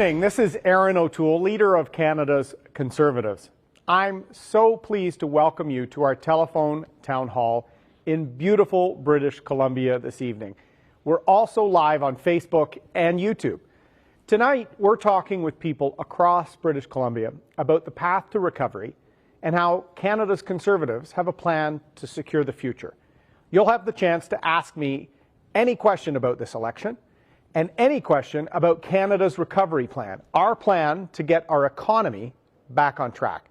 evening. This is Erin O'Toole, leader of Canada's Conservatives. I'm so pleased to welcome you to our telephone town hall in beautiful British Columbia this evening. We're also live on Facebook and YouTube. Tonight, we're talking with people across British Columbia about the path to recovery and how Canada's Conservatives have a plan to secure the future. You'll have the chance to ask me any question about this election and any question about Canada's recovery plan, our plan to get our economy back on track.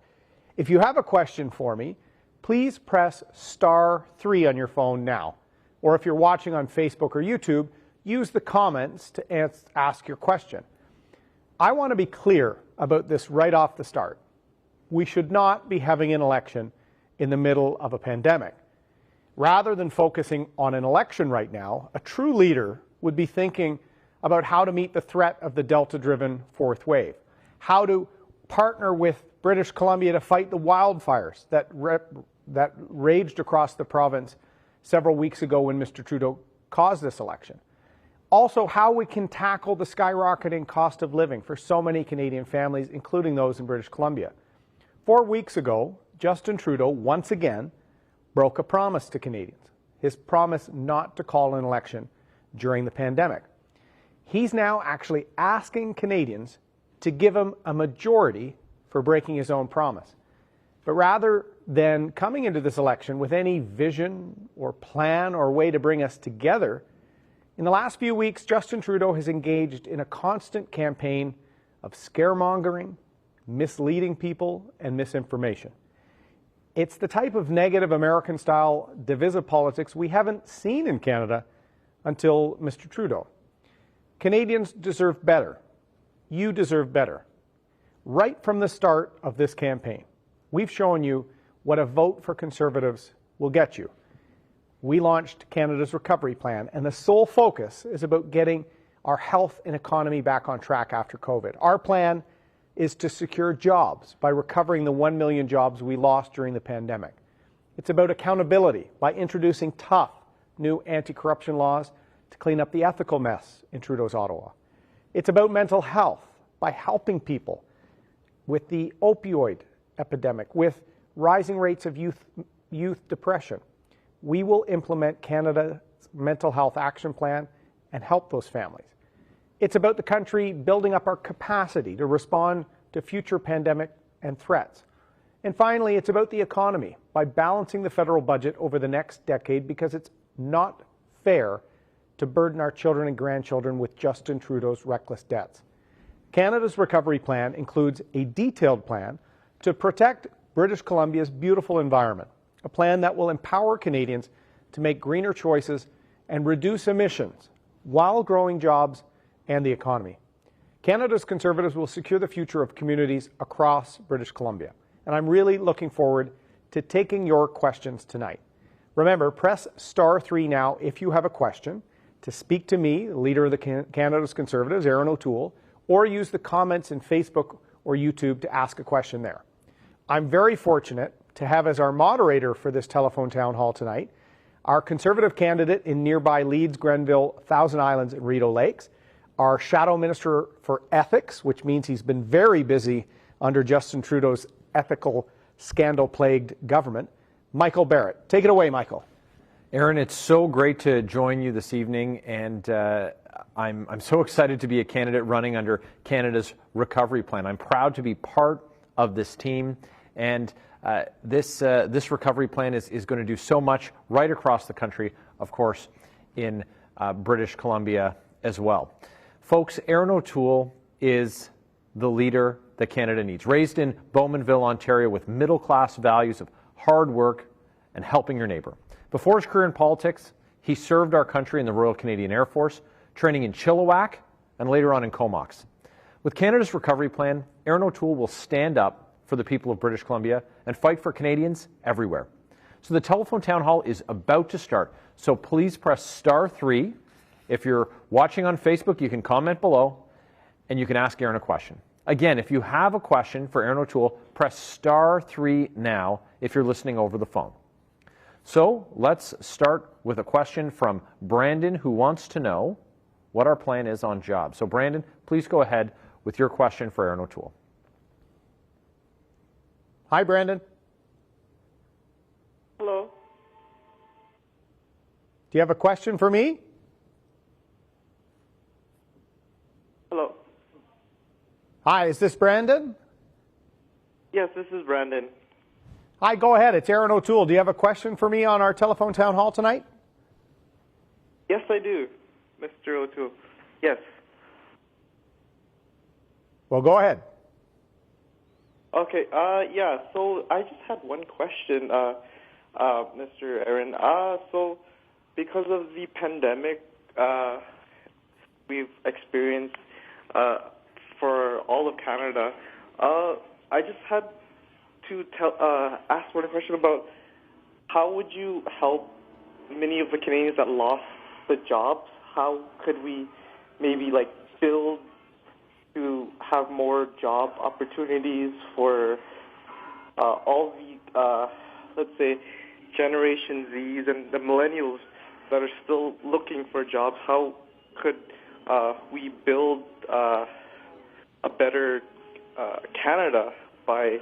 If you have a question for me, please press *3 on your phone now. Or if you're watching on Facebook or YouTube, use the comments to ask your question. I want to be clear about this right off the start. We should not be having an election in the middle of a pandemic. Rather than focusing on an election right now, a true leader would be thinking about how to meet the threat of the Delta-driven fourth wave, how to partner with British Columbia to fight the wildfires that raged across the province several weeks ago when Mr. Trudeau caused this election. Also, how we can tackle the skyrocketing cost of living for so many Canadian families, including those in British Columbia. 4 weeks ago, Justin Trudeau once again broke a promise to Canadians, his promise not to call an election during the pandemic. He's now actually asking Canadians to give him a majority for breaking his own promise. But rather than coming into this election with any vision or plan or way to bring us together, in the last few weeks, Justin Trudeau has engaged in a constant campaign of scaremongering, misleading people, and misinformation. It's the type of negative American-style divisive politics we haven't seen in Canada until Mr. Trudeau. Canadians deserve better. You deserve better. Right from the start of this campaign, we've shown you what a vote for Conservatives will get you. We launched Canada's Recovery Plan, and the sole focus is about getting our health and economy back on track after COVID. Our plan is to secure jobs by recovering the 1 million jobs we lost during the pandemic. It's about accountability by introducing tough new anti-corruption laws to clean up the ethical mess in Trudeau's Ottawa. It's about mental health by helping people with the opioid epidemic, with rising rates of youth depression. We will implement Canada's mental health action plan and help those families. It's about the country building up our capacity to respond to future pandemic and threats. And finally, it's about the economy by balancing the federal budget over the next decade, because it's not fair to burden our children and grandchildren with Justin Trudeau's reckless debts. Canada's recovery plan includes a detailed plan to protect British Columbia's beautiful environment, a plan that will empower Canadians to make greener choices and reduce emissions while growing jobs and the economy. Canada's Conservatives will secure the future of communities across British Columbia, and I'm really looking forward to taking your questions tonight. Remember, press *3 now if you have a question to speak to me, the leader of the Canada's Conservatives, Erin O'Toole, or use the comments in Facebook or YouTube to ask a question there. I'm very fortunate to have as our moderator for this telephone town hall tonight our Conservative candidate in nearby Leeds, Grenville, Thousand Islands, and Rideau Lakes, our Shadow Minister for Ethics, which means he's been very busy under Justin Trudeau's ethical, scandal-plagued government, Michael Barrett. Take it away, Michael. Erin, it's so great to join you this evening, and I'm so excited to be a candidate running under Canada's Recovery Plan. I'm proud to be part of this team, and this recovery plan is going to do so much right across the country, of course, in British Columbia as well. Folks, Erin O'Toole is the leader that Canada needs. Raised in Bowmanville, Ontario, with middle-class values of hard work and helping your neighbor. Before his career in politics, he served our country in the Royal Canadian Air Force, training in Chilliwack and later on in Comox. With Canada's Recovery Plan, Erin O'Toole will stand up for the people of British Columbia and fight for Canadians everywhere. So the telephone town hall is about to start, so please press *3. If you're watching on Facebook, you can comment below and you can ask Erin a question. Again, if you have a question for Erin O'Toole, press *3 now if you're listening over the phone. So let's start with a question from Brandon, who wants to know what our plan is on jobs. So Brandon, please go ahead with your question for Erin O'Toole. Hi, Brandon. Hello. Do you have a question for me? Hello. Hi, is this Brandon? Yes, this is Brandon. Hi, go ahead. It's Erin O'Toole. Do you have a question for me on our telephone town hall tonight? Yes, I do, Mr. O'Toole. Yes. Well, go ahead. Okay. Yeah. So I just had one question, Mr. Erin. So because of the pandemic, we've experienced for all of Canada. I just had to ask one question about how would you help many of the Canadians that lost the jobs? How could we maybe build to have more job opportunities for all the, let's say, Generation Zs and the millennials that are still looking for jobs? How could we build a better Canada by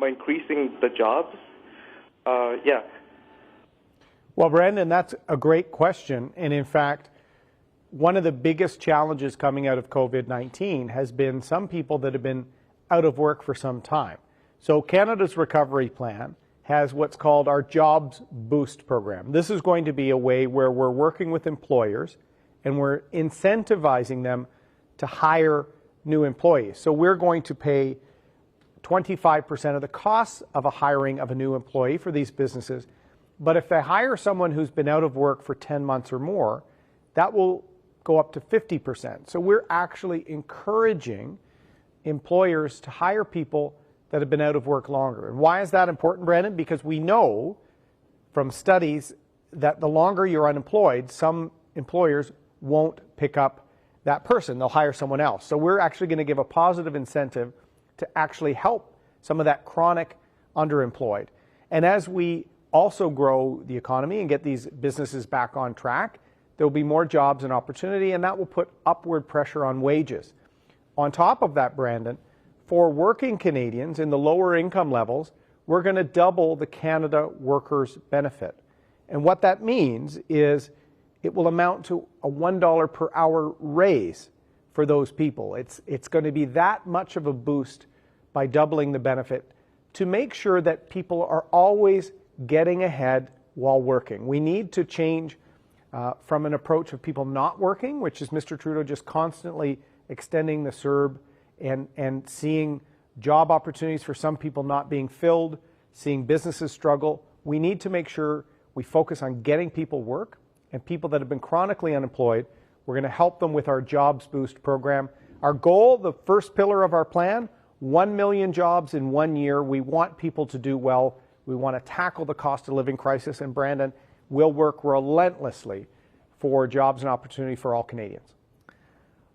increasing the jobs? Yeah. Well, Brandon, that's a great question. And in fact, one of the biggest challenges coming out of COVID-19 has been some people that have been out of work for some time. So Canada's recovery plan has what's called our Jobs Boost program. This is going to be a way where we're working with employers and we're incentivizing them to hire new employees. So we're going to pay 25% of the costs of a hiring of a new employee for these businesses. But if they hire someone who's been out of work for 10 months or more, that will go up to 50%. So we're actually encouraging employers to hire people that have been out of work longer. And why is that important, Brandon? Because we know from studies that the longer you're unemployed, some employers won't pick up that person. They'll hire someone else. So we're actually going to give a positive incentive to actually help some of that chronic underemployed. And as we also grow the economy and get these businesses back on track, there will be more jobs and opportunity, and that will put upward pressure on wages. On top of that, Brandon, for working Canadians in the lower income levels, we're going to double the Canada Workers Benefit. And what that means is it will amount to a $1 per hour raise for those people. It's going to be that much of a boost by doubling the benefit to make sure that people are always getting ahead while working. We need to change from an approach of people not working, which is Mr. Trudeau just constantly extending the CERB and seeing job opportunities for some people not being filled, seeing businesses struggle. We need to make sure we focus on getting people work, and people that have been chronically unemployed, we're going to help them with our Jobs Boost program. Our goal, the first pillar of our plan, 1 million jobs in 1 year. We want people to do well. We want to tackle the cost of living crisis, and Brandon will work relentlessly for jobs and opportunity for all Canadians.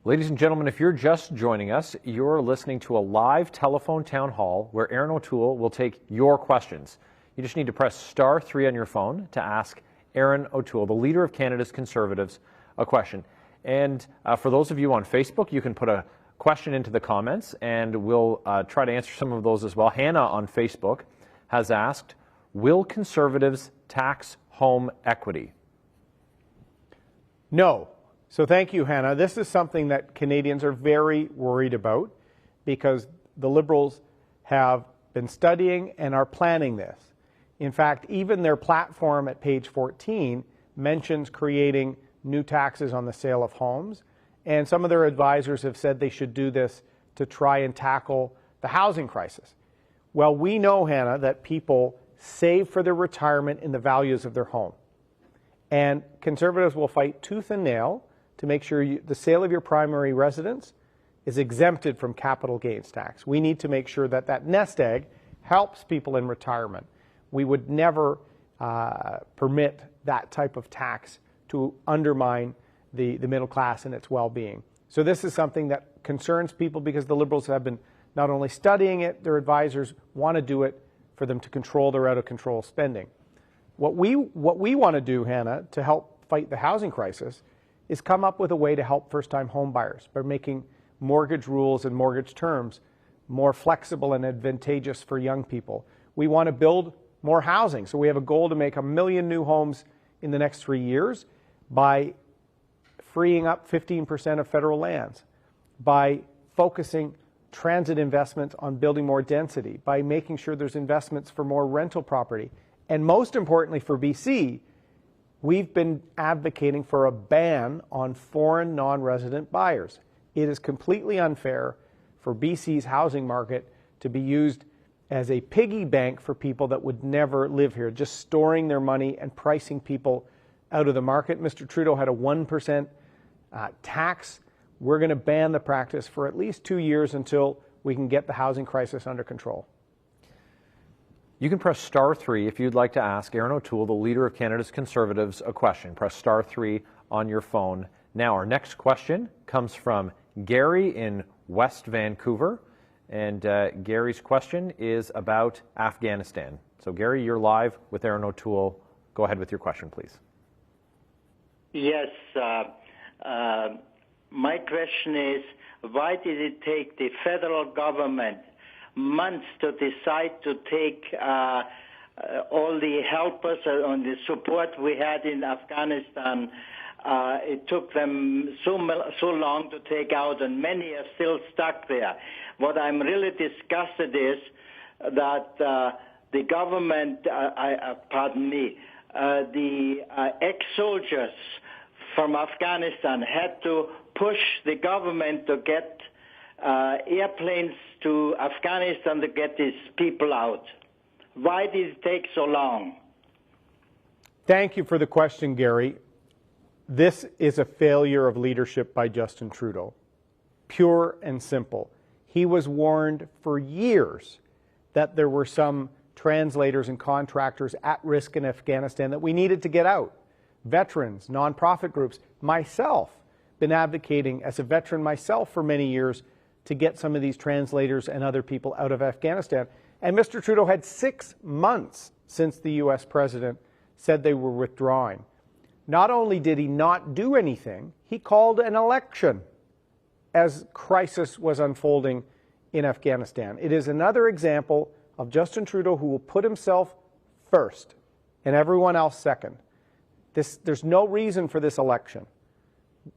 Ladies and gentlemen, if you're just joining us, you're listening to a live telephone town hall where Erin O'Toole will take your questions. You just need to press *3 on your phone to ask Erin O'Toole, the leader of Canada's Conservatives, a question. And for those of you on Facebook, you can put a question into the comments, and we'll try to answer some of those as well. Hannah on Facebook has asked, will Conservatives tax home equity? No. So thank you, Hannah. This is something that Canadians are very worried about because the Liberals have been studying and are planning this. In fact, even their platform at page 14 mentions creating new taxes on the sale of homes, and some of their advisors have said they should do this to try and tackle the housing crisis. Well, we know, Hannah, that people save for their retirement in the values of their home. And Conservatives will fight tooth and nail to make sure the sale of your primary residence is exempted from capital gains tax. We need to make sure that that nest egg helps people in retirement. We would never permit that type of tax to undermine the middle class and its well-being. So this is something that concerns people because the Liberals have been not only studying it, their advisors want to do it for them to control their out-of-control spending. What we want to do, Hannah, to help fight the housing crisis is come up with a way to help first-time home buyers by making mortgage rules and mortgage terms more flexible and advantageous for young people. We want to build more housing. So we have a goal to make 1 million new homes in the next 3 years by freeing up 15% of federal lands, by focusing transit investments on building more density, by making sure there's investments for more rental property. And most importantly for BC, we've been advocating for a ban on foreign non-resident buyers. It is completely unfair for BC's housing market to be used as a piggy bank for people that would never live here, just storing their money and pricing people out of the market. Mr. Trudeau had a 1% tax. We're going to ban the practice for at least 2 years until we can get the housing crisis under control. You can press *3 if you'd like to ask Erin O'Toole, the leader of Canada's Conservatives, a question. Press *3 on your phone. Now, our next question comes from Gary in West Vancouver, and Gary's question is about Afghanistan. So, Gary, you're live with Erin O'Toole. Go ahead with your question, please. Yes. My question is, why did it take the federal government months to decide to take all the helpers and the support we had in Afghanistan? It took them so long to take out, and many are still stuck there. What I'm really disgusted is that the government, the ex-soldiers from Afghanistan had to push the government to get airplanes to Afghanistan to get these people out. Why did it take so long? Thank you for the question, Gary. This is a failure of leadership by Justin Trudeau. Pure and simple. He was warned for years that there were some translators and contractors at risk in Afghanistan that we needed to get out. Veterans, nonprofit groups, myself, been advocating as a veteran myself for many years to get some of these translators and other people out of Afghanistan. And Mr. Trudeau had 6 months since the U.S. president said they were withdrawing. Not only did he not do anything, he called an election as crisis was unfolding in Afghanistan. It is another example of Justin Trudeau who will put himself first and everyone else second. There's no reason for this election.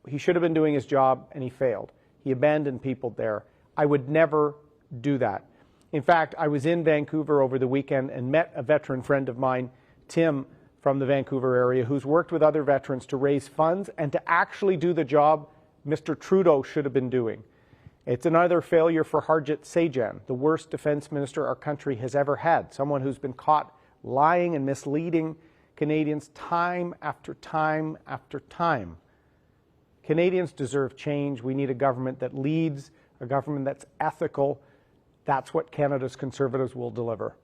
He should have been doing his job and he failed. He abandoned people there. I would never do that. In fact, I was in Vancouver over the weekend and met a veteran friend of mine, Tim, from the Vancouver area, who's worked with other veterans to raise funds and to actually do the job Mr. Trudeau should have been doing. It's another failure for Harjit Sajjan, the worst defense minister our country has ever had, someone who's been caught lying and misleading Canadians time after time after time. Canadians deserve change. We need a government that leads, a government that's ethical. That's what Canada's Conservatives will deliver.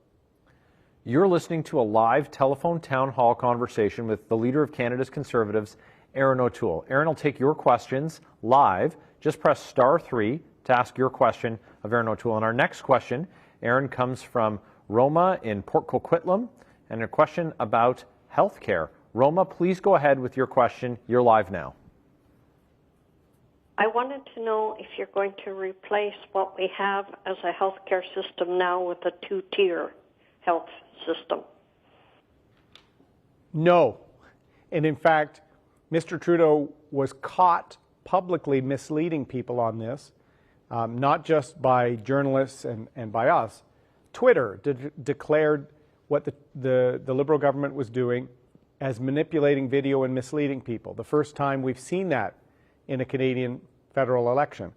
You're listening to a live telephone town hall conversation with the leader of Canada's Conservatives, Erin O'Toole. Erin will take your questions live. Just press *3 to ask your question of Erin O'Toole. And our next question, Erin, comes from Roma in Port Coquitlam, and a question about health care. Roma, please go ahead with your question. You're live now. I wanted to know if you're going to replace what we have as a healthcare system now with a two-tier health system. No. And in fact, Mr. Trudeau was caught publicly misleading people on this, not just by journalists and by us. Twitter declared what the Liberal government was doing as manipulating video and misleading people. The first time we've seen that in a Canadian federal election.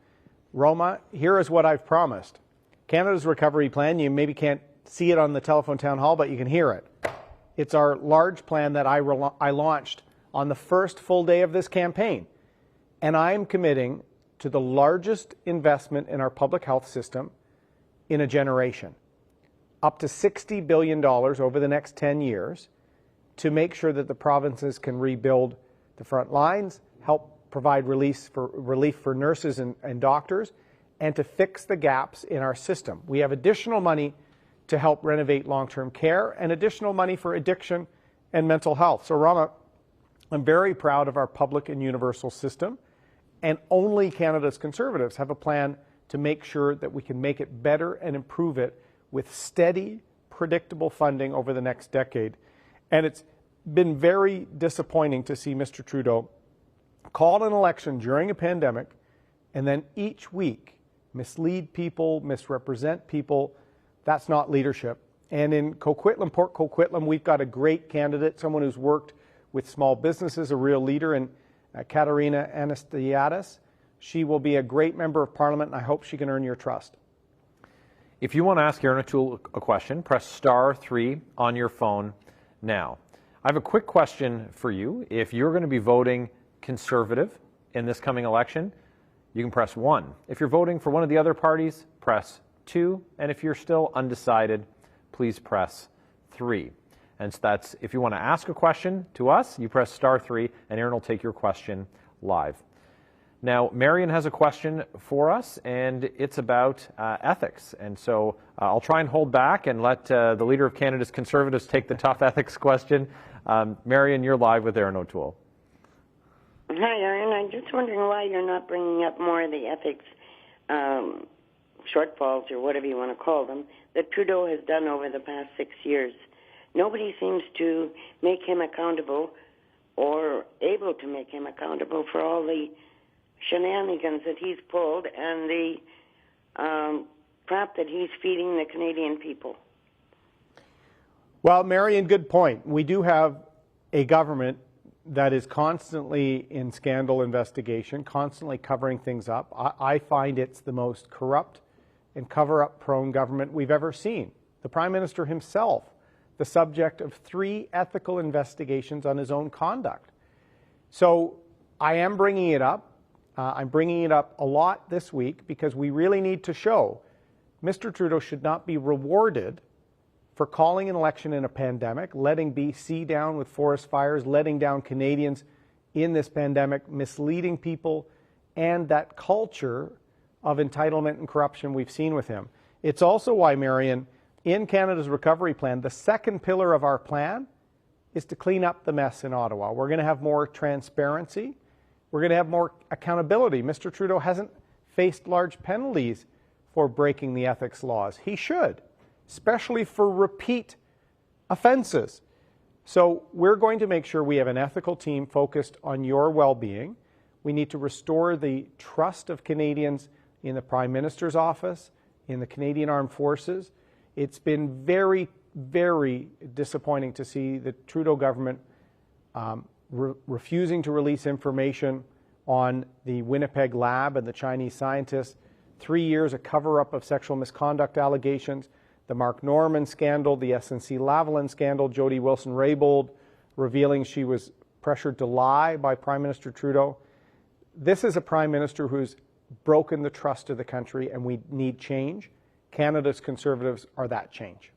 Roma, here is what I've promised. Canada's Recovery Plan, you maybe can't see it on the telephone town hall, but you can hear it. It's our large plan that I launched on the first full day of this campaign. And I'm committing to the largest investment in our public health system in a generation, up to $60 billion over the next 10 years to make sure that the provinces can rebuild the front lines, help provide relief for nurses and doctors, and to fix the gaps in our system. We have additional money to help renovate long-term care and additional money for addiction and mental health. So, Rama, I'm very proud of our public and universal system, And only Canada's Conservatives have a plan to make sure that we can make it better and improve it with steady, predictable funding over the next decade. And it's been very disappointing to see Mr. Trudeau call an election during a pandemic and then each week mislead people, misrepresent people. That's not leadership. And in Coquitlam, Port Coquitlam, we've got a great candidate, someone who's worked with small businesses, a real leader in Katerina Anastiadis. She will be a great member of Parliament, and I hope she can earn your trust. If you want to ask Erin O'Toole a question, press *3 on your phone now. I have a quick question for you. If you're going to be voting Conservative in this coming election, you can press 1. If you're voting for one of the other parties, press 2. And if you're still undecided, please press 3. And so that's, if you want to ask a question to us, you press *3, and Erin will take your question live. Now, Marion has a question for us, and it's about ethics. And so I'll try and hold back and let the Leader of Canada's Conservatives take the tough ethics question. Marion, you're live with Erin O'Toole. Hi, Erin. I'm just wondering why you're not bringing up more of the ethics shortfalls, or whatever you want to call them, that Trudeau has done over the past 6 years. Nobody seems to make him accountable or able to make him accountable for all the shenanigans that he's pulled and the crap that he's feeding the Canadian people. Well, Marion, good point. We do have a government that is constantly in scandal investigation, constantly covering things up. I find it's the most corrupt and cover-up prone government we've ever seen. The Prime Minister himself, the subject of 3 ethical investigations on his own conduct. So I am bringing it up. I'm bringing it up a lot this week because we really need to show Mr. Trudeau should not be rewarded for calling an election in a pandemic, letting BC down with forest fires, letting down Canadians in this pandemic, misleading people, and that culture of entitlement and corruption we've seen with him. It's also why, Marion, in Canada's recovery plan, the second pillar of our plan is to clean up the mess in Ottawa. We're going to have more transparency. We're going to have more accountability. Mr. Trudeau hasn't faced large penalties for breaking the ethics laws. He should, especially for repeat offenses. So we're going to make sure we have an ethical team focused on your well-being. We need to restore the trust of Canadians in the Prime Minister's office, in the Canadian Armed Forces. It's been very, very disappointing to see the Trudeau government refusing to release information on the Winnipeg lab and the Chinese scientists. 3 years, a cover-up of sexual misconduct allegations, the Mark Norman scandal, the SNC-Lavalin scandal, Jody Wilson-Raybould revealing she was pressured to lie by Prime Minister Trudeau. This is a Prime Minister who's broken the trust of the country, and we need change. Canada's Conservatives are that change.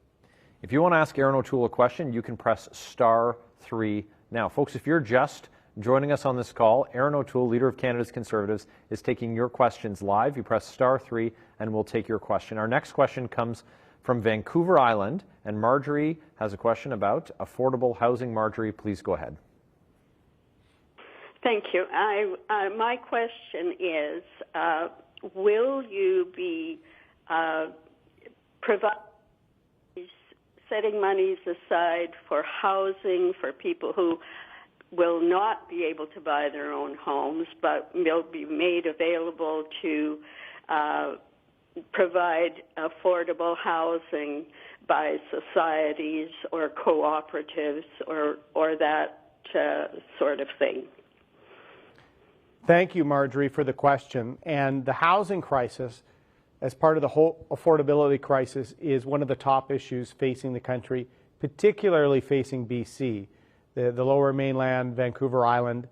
If you want to ask Erin O'Toole a question, you can press *3 now. Folks, if you're just joining us on this call, Erin O'Toole, Leader of Canada's Conservatives, is taking your questions live. You press *3 and we'll take your question. Our next question comes from Vancouver Island, and Marjorie has a question about affordable housing. Marjorie, please go ahead. Thank you. My question is, will you be setting monies aside for housing for people who will not be able to buy their own homes, but will be made available to provide affordable housing by societies or cooperatives or that sort of thing? Thank you, Marjorie, for the question. And the housing crisis, as part of the whole affordability crisis, is one of the top issues facing the country, particularly facing BC, the Lower Mainland, Vancouver Island.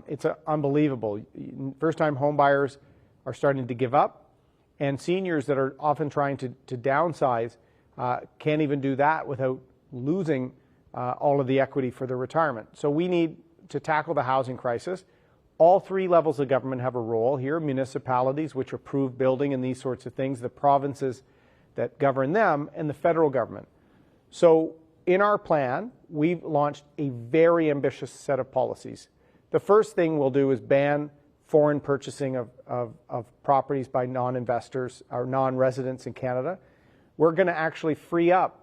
It's unbelievable. First-time homebuyers are starting to give up, and seniors that are often trying to downsize can't even do that without losing all of the equity for their retirement. So we need to tackle the housing crisis. All 3 levels of government have a role here: municipalities, which approve building and these sorts of things, the provinces that govern them, and the federal government. So in our plan, we've launched a very ambitious set of policies. The first thing we'll do is ban foreign purchasing of properties by non-investors or non-residents in Canada, we're going to actually free up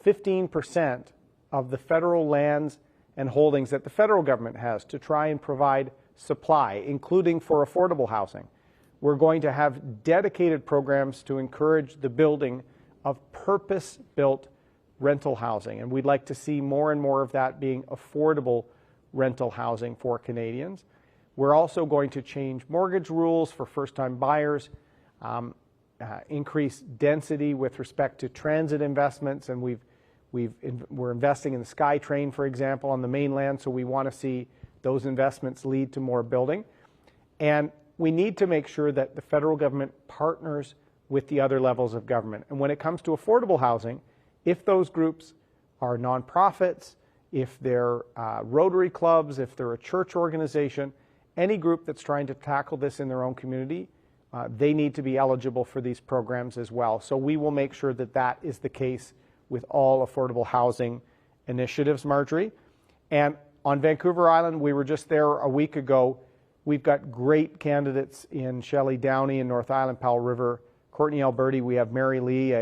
15% of the federal lands and holdings that the federal government has to try and provide supply, including for affordable housing. We're going to have dedicated programs to encourage the building of purpose-built rental housing, and we'd like to see more and more of that being affordable rental housing for Canadians. We're also going to change mortgage rules for first-time buyers, increase density with respect to transit investments, and we're investing in the SkyTrain, for example, on the mainland, so we want to see those investments lead to more building. And we need to make sure that the federal government partners with the other levels of government. And when it comes to affordable housing, if those groups are nonprofits, if they're Rotary clubs, if they're a church organization, any group that's trying to tackle this in their own community, they need to be eligible for these programs as well. So we will make sure that that is the case with all affordable housing initiatives, Marjorie. And on Vancouver Island, we were just there a week ago. We've got great candidates in Shelley Downey in North Island, Powell River, Courtney Alberti. We have Mary Lee,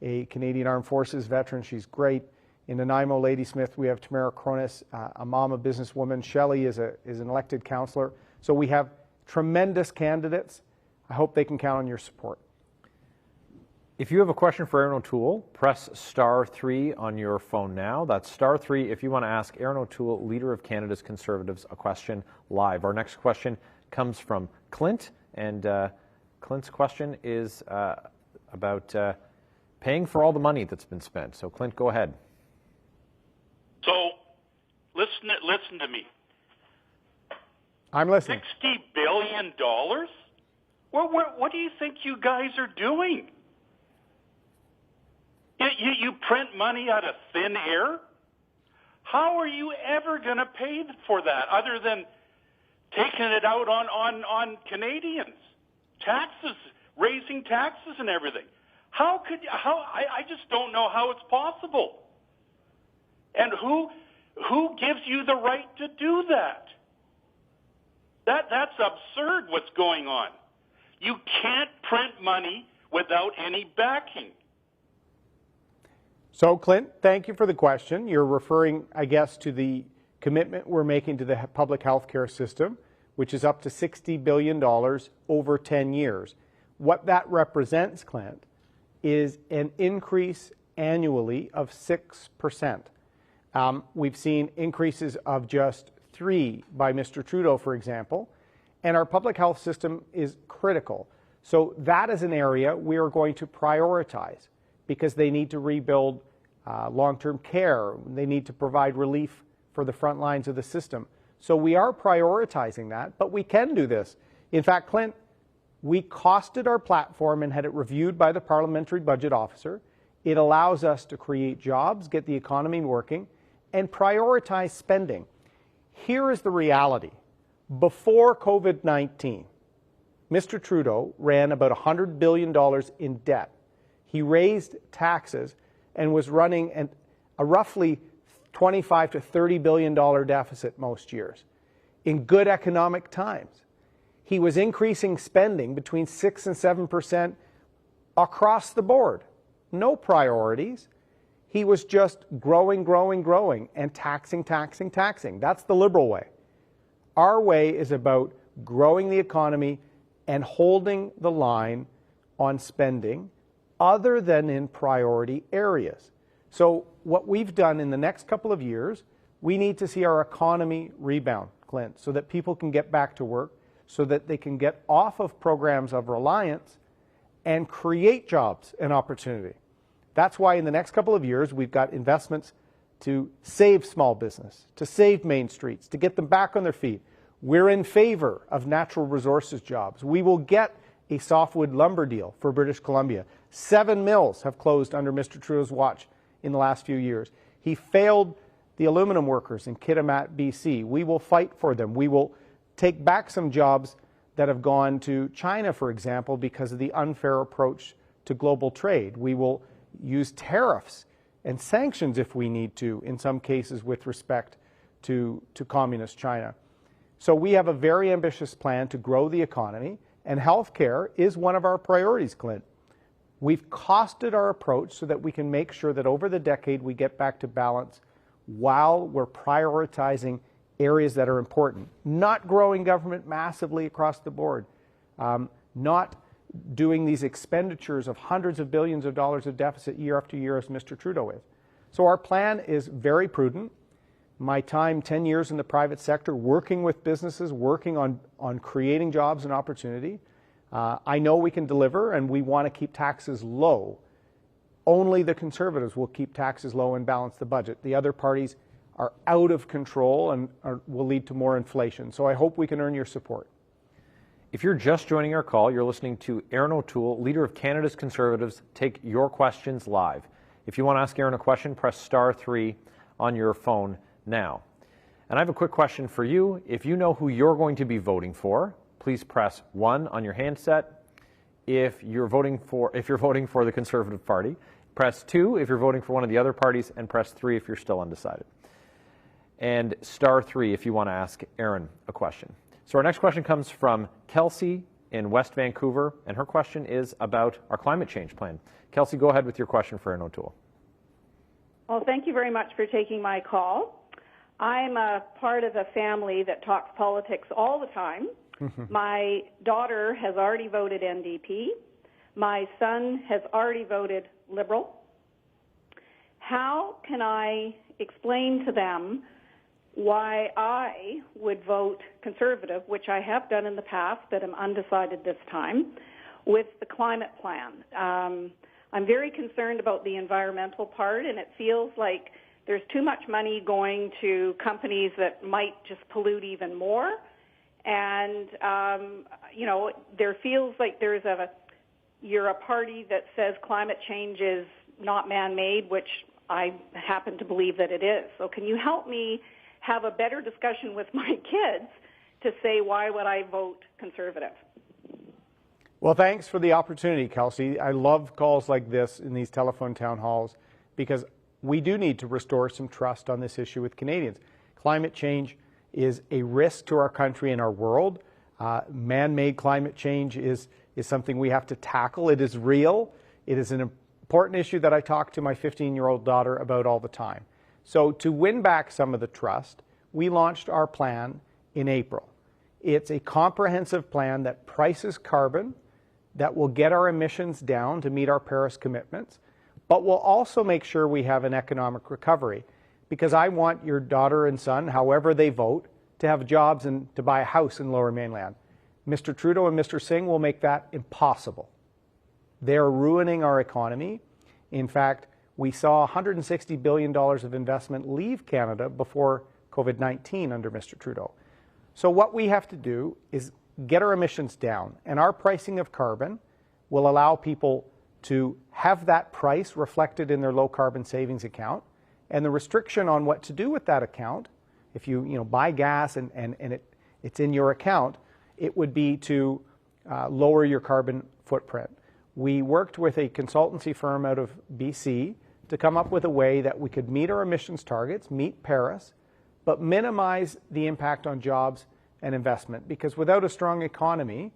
a Canadian Armed Forces veteran. She's great. In Nanaimo, Ladysmith, we have Tamara Cronus, a mama businesswoman. Shelley is an elected councillor. So we have tremendous candidates. I hope they can count on your support. If you have a question for Erin O'Toole, press *3 on your phone now. That's *3 if you want to ask Erin O'Toole, Leader of Canada's Conservatives, a question live. Our next question comes from Clint, and Clint's question is about paying for all the money that's been spent. So, Clint, go ahead. So, listen to me. I'm listening. $60 billion? What do you think you guys are doing? You print money out of thin air? How are you ever going to pay for that other than taking it out on Canadians? Taxes, raising taxes and everything. I just don't know how it's possible. And who gives you the right to do that? That's absurd what's going on. You can't print money without any backing. So, Clint, thank you for the question. You're referring, I guess, to the commitment we're making to the public health care system, which is up to $60 billion over 10 years. What that represents, Clint, is an increase annually of 6%. We've seen increases of just 3 by Mr. Trudeau, for example, and our public health system is critical. So that is an area we are going to prioritize because they need to rebuild long-term care. They need to provide relief for the front lines of the system. So we are prioritizing that, but we can do this. In fact, Clint, we costed our platform and had it reviewed by the Parliamentary Budget Officer. It allows us to create jobs, get the economy working, and prioritize spending. Here is the reality. Before COVID-19, Mr. Trudeau ran about $100 billion in debt. He raised taxes and was running a roughly $25 to $30 billion deficit most years. In good economic times, he was increasing spending between 6 and 7% across the board. No priorities. He was just growing, and taxing. That's the Liberal way. Our way is about growing the economy and holding the line on spending other than in priority areas. So what we've done in the next couple of years, we need to see our economy rebound, Clint, so that people can get back to work, so that they can get off of programs of reliance and create jobs and opportunity. That's why in the next couple of years, we've got investments to save small business, to save Main Streets, to get them back on their feet. We're in favor of natural resources jobs. We will get a softwood lumber deal for British Columbia. 7 mills have closed under Mr. Trudeau's watch in the last few years. He failed the aluminum workers in Kitimat, BC. We will fight for them. We will take back some jobs that have gone to China, for example, because of the unfair approach to global trade. We will use tariffs and sanctions if we need to, in some cases with respect to communist China. So we have a very ambitious plan to grow the economy, and healthcare is one of our priorities, Clint. We've costed our approach so that we can make sure that over the decade we get back to balance while we're prioritizing areas that are important. Not growing government massively across the board, not doing these expenditures of hundreds of billions of dollars of deficit year after year as Mr. Trudeau is. So our plan is very prudent. My time, 10 years in the private sector, working with businesses, working on creating jobs and opportunity. I know we can deliver, and we want to keep taxes low. Only the Conservatives will keep taxes low and balance the budget. The other parties are out of control and will lead to more inflation. So I hope we can earn your support. If you're just joining our call, you're listening to Erin O'Toole, leader of Canada's Conservatives, take your questions live. If you want to ask Erin a question, press *3 on your phone now. And I have a quick question for you. If you know who you're going to be voting for, please press 1 on your handset. If you're voting for the Conservative Party, press 2 if you're voting for one of the other parties, and press 3 if you're still undecided. And *3 if you want to ask Erin a question. So our next question comes from Kelsey in West Vancouver, and her question is about our climate change plan. Kelsey, go ahead with your question for Erin O'Toole. Well, thank you very much for taking my call. I'm a part of a family that talks politics all the time. My daughter has already voted NDP. My son has already voted Liberal. How can I explain to them why I would vote Conservative, which I have done in the past, but I'm undecided this time, with the climate plan? I'm very concerned about the environmental part, and it feels like there's too much money going to companies that might just pollute even more. And, there feels like you're a party that says climate change is not man-made, which I happen to believe that it is. So can you help me have a better discussion with my kids to say why would I vote Conservative? Well, thanks for the opportunity, Kelsey. I love calls like this in these telephone town halls because we do need to restore some trust on this issue with Canadians. Climate change is a risk to our country and our world. Man-made climate change is something we have to tackle. It is real. It is an important issue that I talk to my 15-year-old daughter about all the time. So to win back some of the trust, we launched our plan in April. It's a comprehensive plan that prices carbon, that will get our emissions down to meet our Paris commitments, but will also make sure we have an economic recovery. Because I want your daughter and son, however they vote, to have jobs and to buy a house in Lower Mainland. Mr. Trudeau and Mr. Singh will make that impossible. They're ruining our economy. In fact, we saw $160 billion of investment leave Canada before COVID-19 under Mr. Trudeau. So what we have to do is get our emissions down, and our pricing of carbon will allow people to have that price reflected in their low carbon savings account. And the restriction on what to do with that account, if you buy gas and it's in your account, it would be to lower your carbon footprint. We worked with a consultancy firm out of BC to come up with a way that we could meet our emissions targets, meet Paris, but minimize the impact on jobs and investment. Because without a strong economy,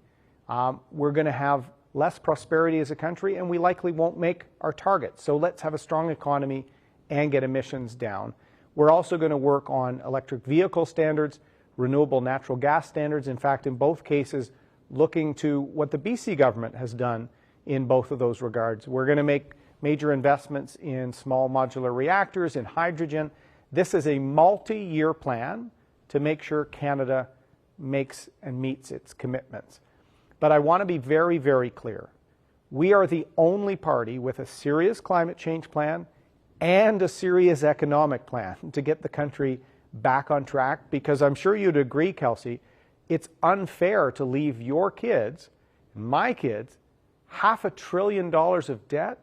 we're going to have less prosperity as a country, and we likely won't make our targets. So let's have a strong economy and get emissions down. We're also going to work on electric vehicle standards, renewable natural gas standards. In fact, in both cases, looking to what the BC government has done in both of those regards. We're going to make major investments in small modular reactors, in hydrogen. This is a multi-year plan to make sure Canada makes and meets its commitments. But I want to be very, very clear. We are the only party with a serious climate change plan and a serious economic plan to get the country back on track, because I'm sure you'd agree, Kelsey, it's unfair to leave your kids, my kids, $500 billion of debt,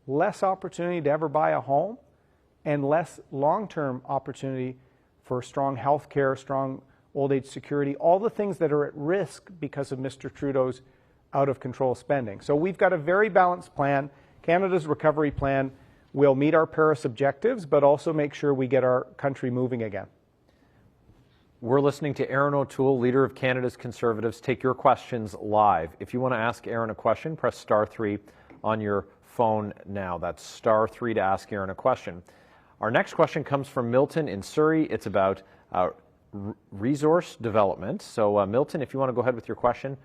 less opportunity to ever buy a home, and less long-term opportunity for strong health care, strong old age security, all the things that are at risk because of Mr. Trudeau's out-of-control spending. So we've got a very balanced plan. Canada's recovery plan will meet our Paris objectives, but also make sure we get our country moving again. We're listening to Erin O'Toole, leader of Canada's Conservatives, take your questions live. If you want to ask Erin a question, press *3 on your phone now. That's *3 to ask Erin a question. Our next question comes from Milton in Surrey. It's about resource development. So, Milton, if you want to go ahead with your question,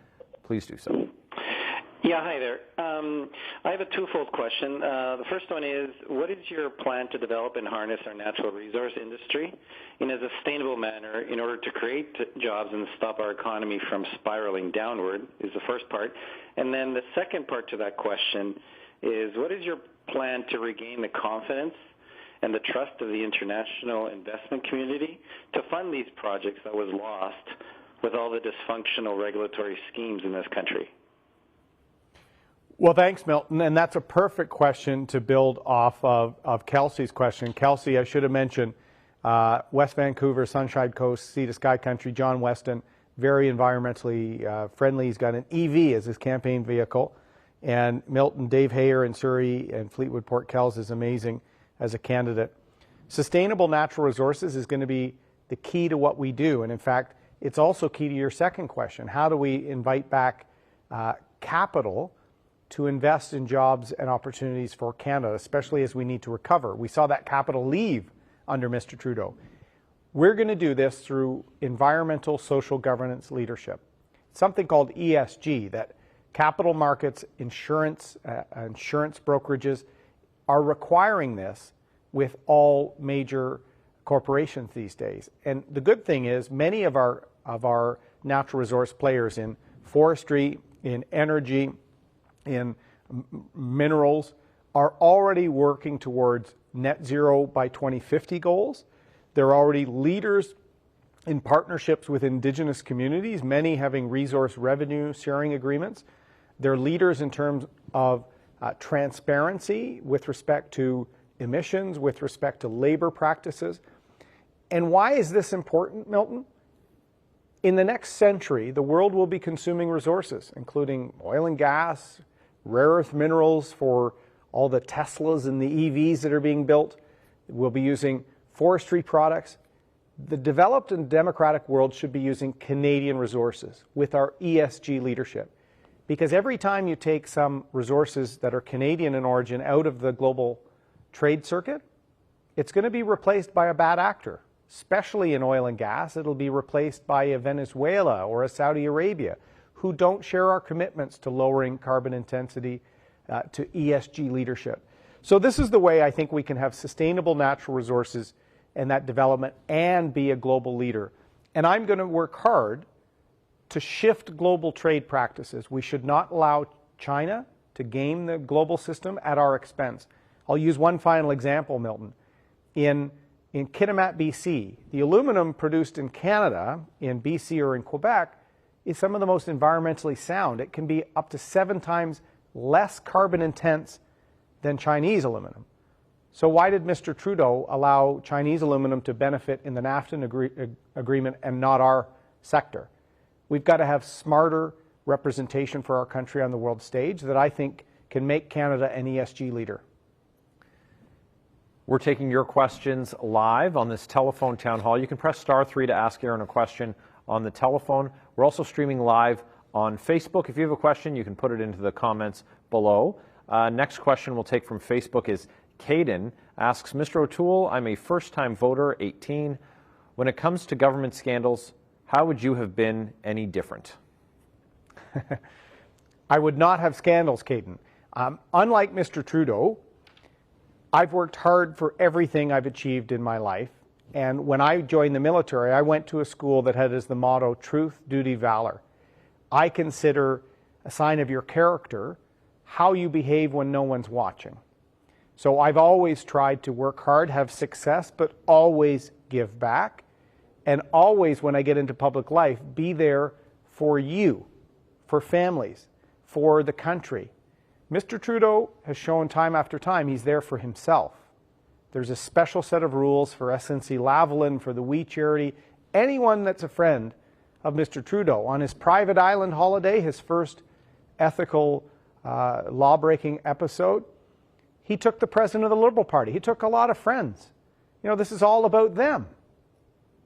please do so. Yeah, hi there. I have a twofold question. The first one is, what is your plan to develop and harness our natural resource industry in a sustainable manner in order to create jobs and stop our economy from spiraling downward, is the first part. And then the second part to that question is, what is your plan to regain the confidence and the trust of the international investment community to fund these projects that was lost with all the dysfunctional regulatory schemes in this country? Well, thanks, Milton. And that's a perfect question to build off of Kelsey's question. Kelsey, I should have mentioned, West Vancouver, Sunshine Coast, Sea to Sky Country, John Weston, very environmentally friendly. He's got an EV as his campaign vehicle. And Milton, Dave Hayer in Surrey and Fleetwood Port Kells is amazing as a candidate. Sustainable natural resources is going to be the key to what we do. And in fact, it's also key to your second question. How do we invite back capital to invest in jobs and opportunities for Canada, especially as we need to recover? We saw that capital leave under Mr. Trudeau. We're going to do this through environmental social governance leadership. Something called ESG, that capital markets, insurance brokerages are requiring this with all major corporations these days. And the good thing is many of our natural resource players in forestry, in energy, in minerals are already working towards net zero by 2050 goals. They're already leaders in partnerships with Indigenous communities, many having resource revenue sharing agreements. They're leaders in terms of transparency with respect to emissions, with respect to labor practices. And why is this important, Milton? In the next century, the world will be consuming resources, including oil and gas, rare earth minerals for all the Teslas and the EVs that are being built. We'll be using forestry products. The developed and democratic world should be using Canadian resources with our ESG leadership. Because every time you take some resources that are Canadian in origin out of the global trade circuit, it's going to be replaced by a bad actor, especially in oil and gas. It'll be replaced by a Venezuela or a Saudi Arabia who don't share our commitments to lowering carbon intensity, to ESG leadership. So this is the way I think we can have sustainable natural resources and that development and be a global leader. And I'm going to work hard to shift global trade practices. We should not allow China to game the global system at our expense. I'll use one final example, Milton. In Kitimat, BC, the aluminum produced in Canada, in BC or in Quebec, is some of the most environmentally sound. It can be up to 7 times less carbon intense than Chinese aluminum. So why did Mr. Trudeau allow Chinese aluminum to benefit in the NAFTA agreement and not our sector? We've got to have smarter representation for our country on the world stage that I think can make Canada an ESG leader. We're taking your questions live on this telephone town hall. You can press *3 to ask Erin a question on the telephone. We're also streaming live on Facebook. If you have a question, you can put it into the comments below. Next question we'll take from Facebook is Caden asks, Mr. O'Toole, I'm a first-time voter, 18. When it comes to government scandals, how would you have been any different? I would not have scandals, Caden. Unlike Mr. Trudeau, I've worked hard for everything I've achieved in my life. And when I joined the military, I went to a school that had as the motto, truth, duty, valor. I consider a sign of your character how you behave when no one's watching. So I've always tried to work hard, have success, but always give back. And always, when I get into public life, be there for you, for families, for the country. Mr. Trudeau has shown time after time he's there for himself. There's a special set of rules for SNC-Lavalin, for the We Charity, anyone that's a friend of Mr. Trudeau. On his private island holiday, his first ethical law-breaking episode, he took the president of the Liberal Party. He took a lot of friends. You know, this is all about them.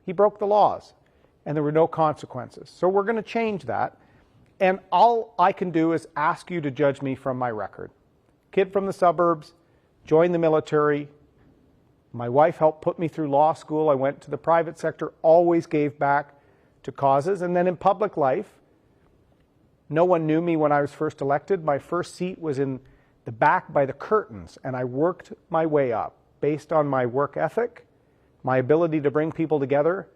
He broke the laws. and there were no consequences. So we're going to change that. And all I can do is ask you to judge me from my record. Kid from the suburbs, joined the military. My wife helped put me through law school. I went to the private sector, always gave back to causes. And then in public life, no one knew me when I was first elected. My first seat was in the back by the curtains, and I worked my way up based on my work ethic, my ability to bring people together,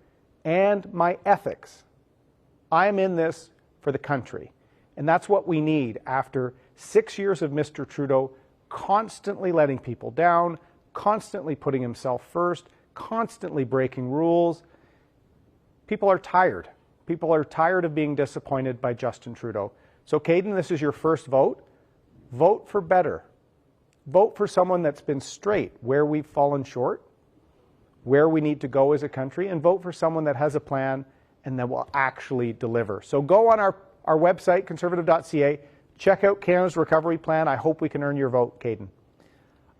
and my ethics. I'm in this for the country. And that's what we need after 6 years of Mr. Trudeau constantly letting people down, constantly putting himself first, constantly breaking rules. People are tired. People are tired of being disappointed by Justin Trudeau. So, Caden, this is your first vote. Vote for better. Vote for someone that's been straight where we've fallen short, where we need to go as a country, and vote for someone that has a plan and that will actually deliver. So go on our website, conservative.ca, check out Canada's recovery plan. I hope we can earn your vote, Caden.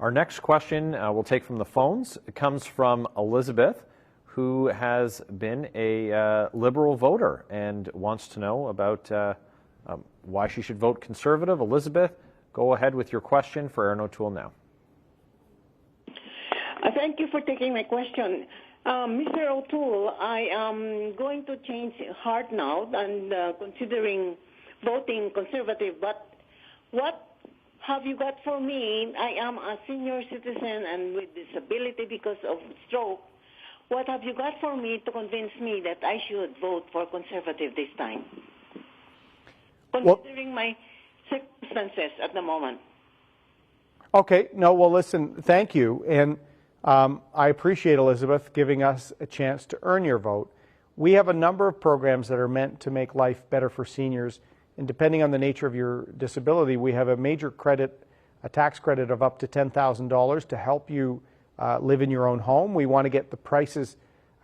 Our next question we'll take from the phones. It comes from Elizabeth, who has been a Liberal voter and wants to know about why she should vote Conservative. Elizabeth, go ahead with your question for Erin O'Toole now. Thank you for taking my question. Mr. O'Toole, I am going to change heart now and considering voting Conservative, but what have you got for me? I am a senior citizen and with disability because of stroke. What have you got for me to convince me that I should vote for Conservative this time? Considering my circumstances at the moment. Okay, no, well, listen, thank you. And I appreciate, Elizabeth, giving us a chance to earn your vote. We have a number of programs that are meant to make life better for seniors. And depending on the nature of your disability, we have a major credit, a tax credit of up to $10,000 to help you live in your own home. We want to get the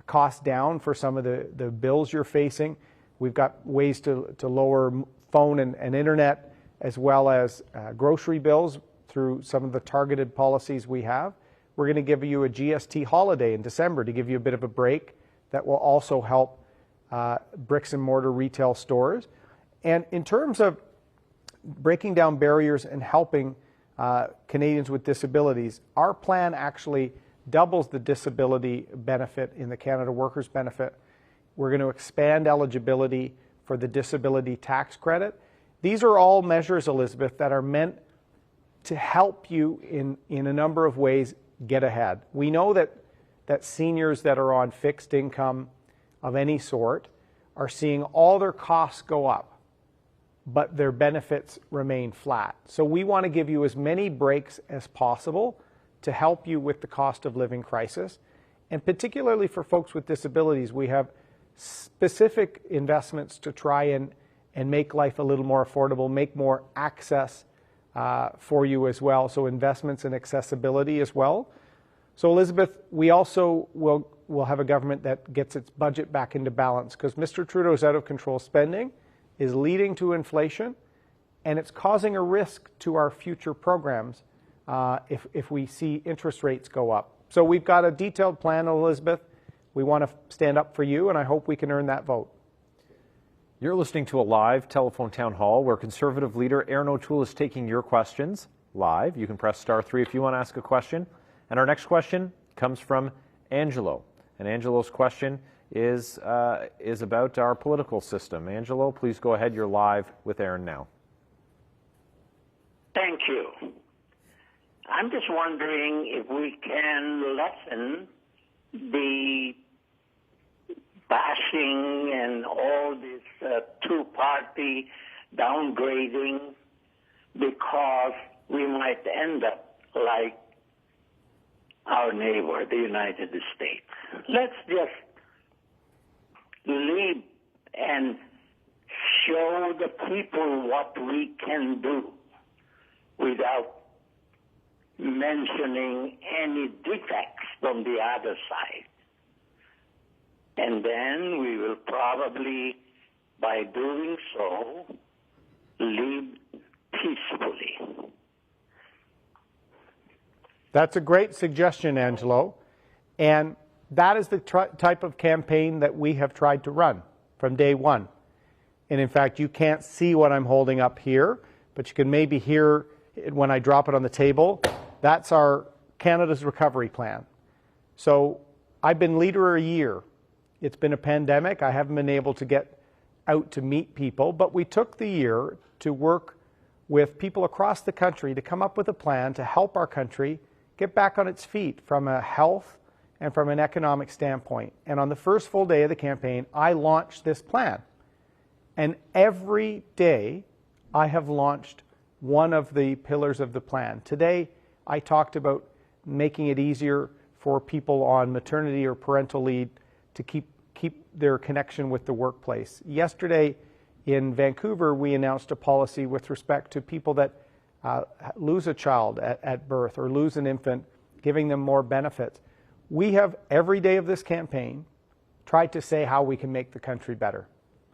costs down for some of the bills you're facing. We've got ways to lower phone and internet as well as grocery bills through some of the targeted policies we have. We're going to give you a GST holiday in December to give you a bit of a break that will also help bricks and mortar retail stores. And in terms of breaking down barriers and helping Canadians with disabilities, our plan actually doubles the disability benefit in the Canada Workers Benefit. We're going to expand eligibility for the disability tax credit. These are all measures, Elizabeth, that are meant to help you in a number of ways get ahead. We know that seniors that are on fixed income of any sort are seeing all their costs go up, but their benefits remain flat. So we want to give you as many breaks as possible to help you with the cost of living crisis. And particularly for folks with disabilities, we have specific investments to try and make life a little more affordable, make more access for you as well. So investments in accessibility as well. So Elizabeth, we also will have a government that gets its budget back into balance because Mr. Trudeau's out of control spending is leading to inflation, and it's causing a risk to our future programs if we see interest rates go up. So we've got a detailed plan, Elizabeth. We want to stand up for you, and I hope we can earn that vote. You're listening to a live telephone town hall where Conservative leader Erin O'Toole is taking your questions live. You can press *3 if you want to ask a question. And our next question comes from Angelo. And Angelo's question is about our political system. Angelo, please go ahead. You're live with Erin now. Thank you. I'm just wondering if we can lessen the bashing and all this two-party downgrading because we might end up like our neighbor, the United States. Let's just lead and show the people what we can do without mentioning any defects from the other side. And then we will probably, by doing so, live peacefully. That's a great suggestion, Angelo. And That is the type of campaign that we have tried to run from day one. And in fact, you can't see what I'm holding up here, but you can maybe hear it when I drop it on the table. That's our Canada's recovery plan. So I've been leader a year. It's been a pandemic. I haven't been able to get out to meet people, but we took the year to work with people across the country to come up with a plan to help our country get back on its feet from a health and from an economic standpoint. And on the first full day of the campaign, I launched this plan. And every day, I have launched one of the pillars of the plan. Today, I talked about making it easier for people on maternity or parental leave to keep their connection with the workplace. Yesterday, in Vancouver, we announced a policy with respect to people that lose a child at birth or lose an infant, giving them more benefits. We have, every day of this campaign, tried to say how we can make the country better,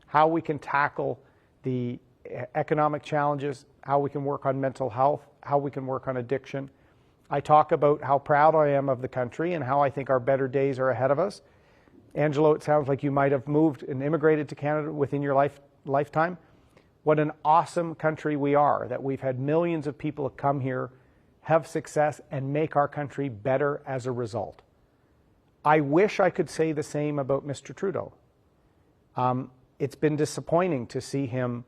how we can tackle the economic challenges, how we can work on mental health, how we can work on addiction. I talk about how proud I am of the country and how I think our better days are ahead of us. Angelo, it sounds like you might have moved and immigrated to Canada within your lifetime. What an awesome country we are, that we've had millions of people come here, have success, and make our country better as a result. I wish I could say the same about Mr. Trudeau. It's been disappointing to see him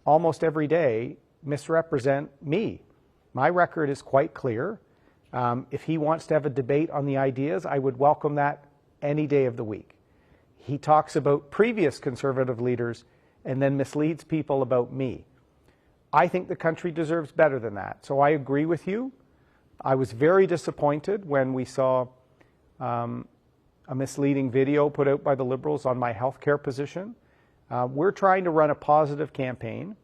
almost every day misrepresent me. My record is quite clear. If he wants to have a debate on the ideas, I would welcome that any day of the week. He talks about previous Conservative leaders and then misleads people about me. I think the country deserves better than that. So I agree with you. I was very disappointed when we saw a misleading video put out by the Liberals on my healthcare position. We're trying to run a positive campaign,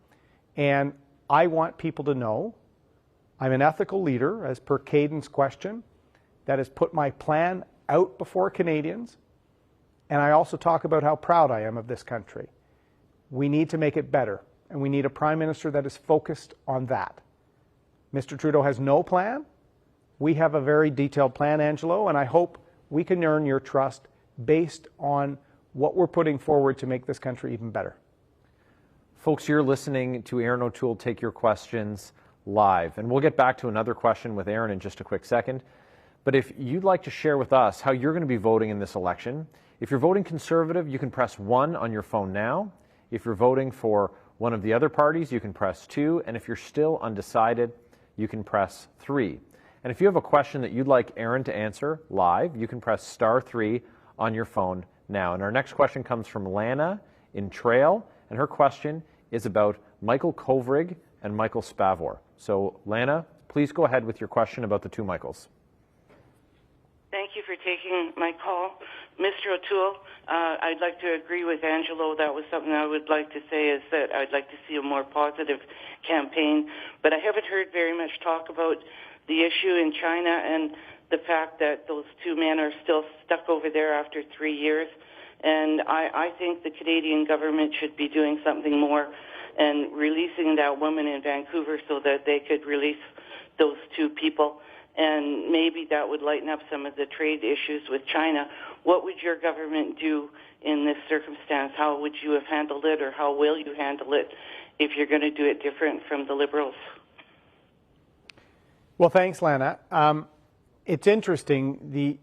and I want people to know I'm an ethical leader, as per Caden's question, that has put my plan out before Canadians, and I also talk about how proud I am of this country. We need to make it better, and we need a Prime Minister that is focused on that. Mr. Trudeau has no plan. We have a very detailed plan, Angelo, and I hope we can earn your trust based on what we're putting forward to make this country even better. Folks, you're listening to Erin O'Toole take your questions live, and we'll get back to another question with Erin in just a quick second. But if you'd like to share with us how you're going to be voting in this election, if you're voting Conservative, you can press 1 on your phone now. If you're voting for one of the other parties, you can press 2. And if you're still undecided, you can press 3. And if you have a question that you'd like Erin to answer live, you can press *3 on your phone now. And our next question comes from Lana in Trail, and her question is about Michael Kovrig and Michael Spavor. So, Lana, please go ahead with your question about the two Michaels. Thank you for taking my call. Mr. O'Toole, I'd like to agree with Angelo. That was something I would like to say, is that I'd like to see a more positive campaign. But I haven't heard very much talk about the issue in China and the fact that those two men are still stuck over there after 3 years. And I think the Canadian government should be doing something more and releasing that woman in Vancouver so that they could release those two people. And maybe that would lighten up some of the trade issues with China. What would your government do in this circumstance? How would you have handled it, or how will you handle it if you're going to do it different from the Liberals? Well, thanks, Lana. It's interesting,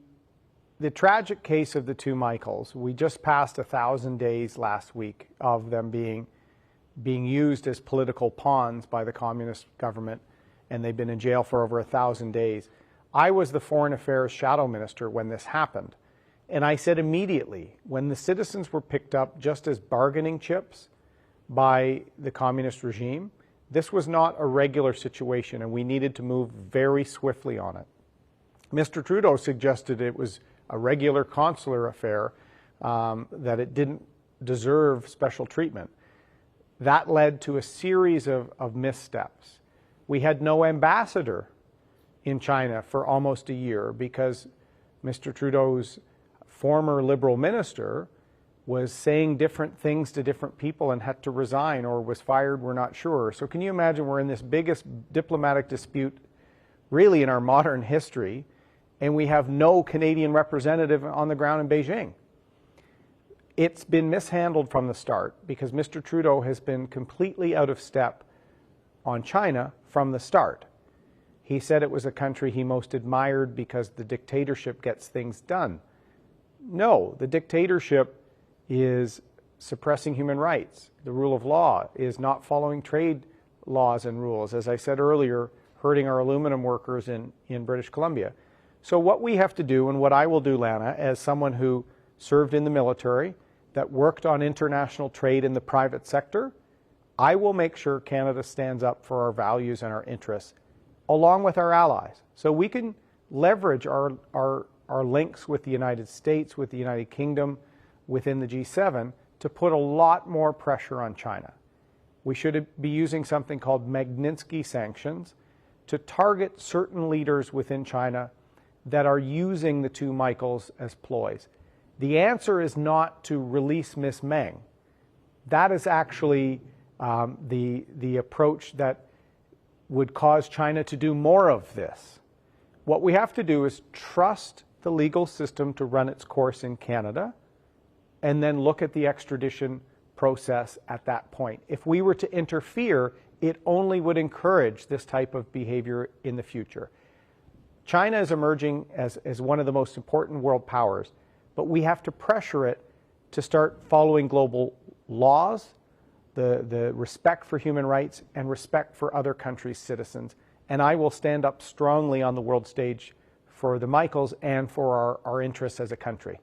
the tragic case of the two Michaels. We just passed 1,000 days last week of them being used as political pawns by the communist government, and they've been in jail for over 1,000 days. I was the Foreign Affairs Shadow Minister when this happened, and I said immediately, when the citizens were picked up just as bargaining chips by the communist regime, this was not a regular situation, and we needed to move very swiftly on it. Mr. Trudeau suggested it was a regular consular affair, that it didn't deserve special treatment. That led to a series of missteps. We had no ambassador in China for almost a year because Mr. Trudeau's former Liberal minister was saying different things to different people and had to resign or was fired, we're not sure. So can you imagine, we're in this biggest diplomatic dispute really in our modern history, and we have no Canadian representative on the ground in Beijing. It's been mishandled from the start because Mr. Trudeau has been completely out of step on China from the start. He said it was a country he most admired because the dictatorship gets things done. No, the dictatorship is suppressing human rights. The rule of law is not following trade laws and rules. As I said earlier, hurting our aluminum workers in British Columbia. So what we have to do, and what I will do, Lana, as someone who served in the military, that worked on international trade in the private sector, I will make sure Canada stands up for our values and our interests, along with our allies. So we can leverage our links with the United States, with the United Kingdom, within the G7, to put a lot more pressure on China. We should be using something called Magnitsky sanctions to target certain leaders within China that are using the two Michaels as ploys. The answer is not to release Miss Meng. That is actually the approach that would cause China to do more of this. What we have to do is trust the legal system to run its course in Canada, and then look at the extradition process at that point. If we were to interfere, it only would encourage this type of behavior in the future. China is emerging as one of the most important world powers, but we have to pressure it to start following global laws, the respect for human rights, and respect for other countries' citizens. And I will stand up strongly on the world stage for the Michaels and for our interests as a country.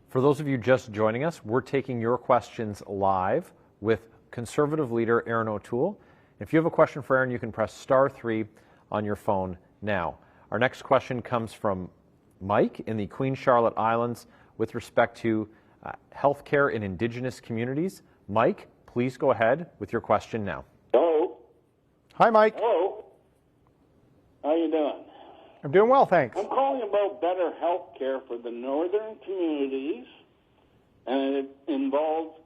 For those of you just joining us, we're taking your questions live with Conservative leader Erin O'Toole. If you have a question for Erin, you can press *3 on your phone now. Our next question comes from Mike in the Queen Charlotte Islands with respect to healthcare in Indigenous communities. Mike, please go ahead with your question now. Hello. Hi, Mike. Hello. How you doing? I'm doing well, thanks. I'm calling about better health care for the northern communities, and it involves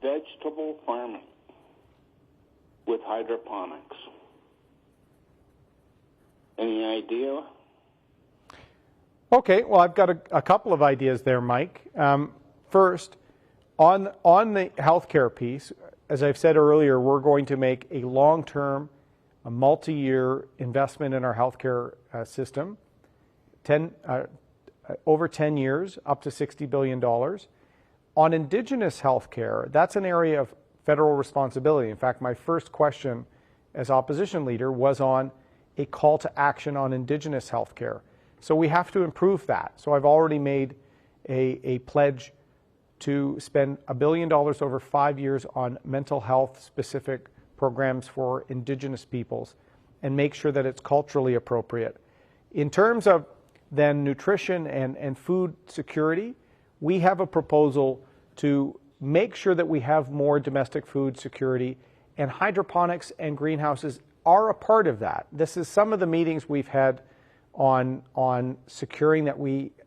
vegetable farming with hydroponics. Any idea? Okay, well, I've got a couple of ideas there, Mike. First, on the healthcare piece, as I've said earlier, we're going to make a long-term, a multi-year investment in our healthcare system, over 10 years, up to $60 billion. On Indigenous healthcare, that's an area of federal responsibility. In fact, my first question as opposition leader was on a call to action on Indigenous healthcare. So we have to improve that. So I've already made a pledge to spend $1 billion over 5 years on mental health specific programs for Indigenous peoples and make sure that it's culturally appropriate. In terms of then nutrition and food security, we have a proposal to make sure that we have more domestic food security, and hydroponics and greenhouses are a part of that. This is some of the meetings we've had on securing that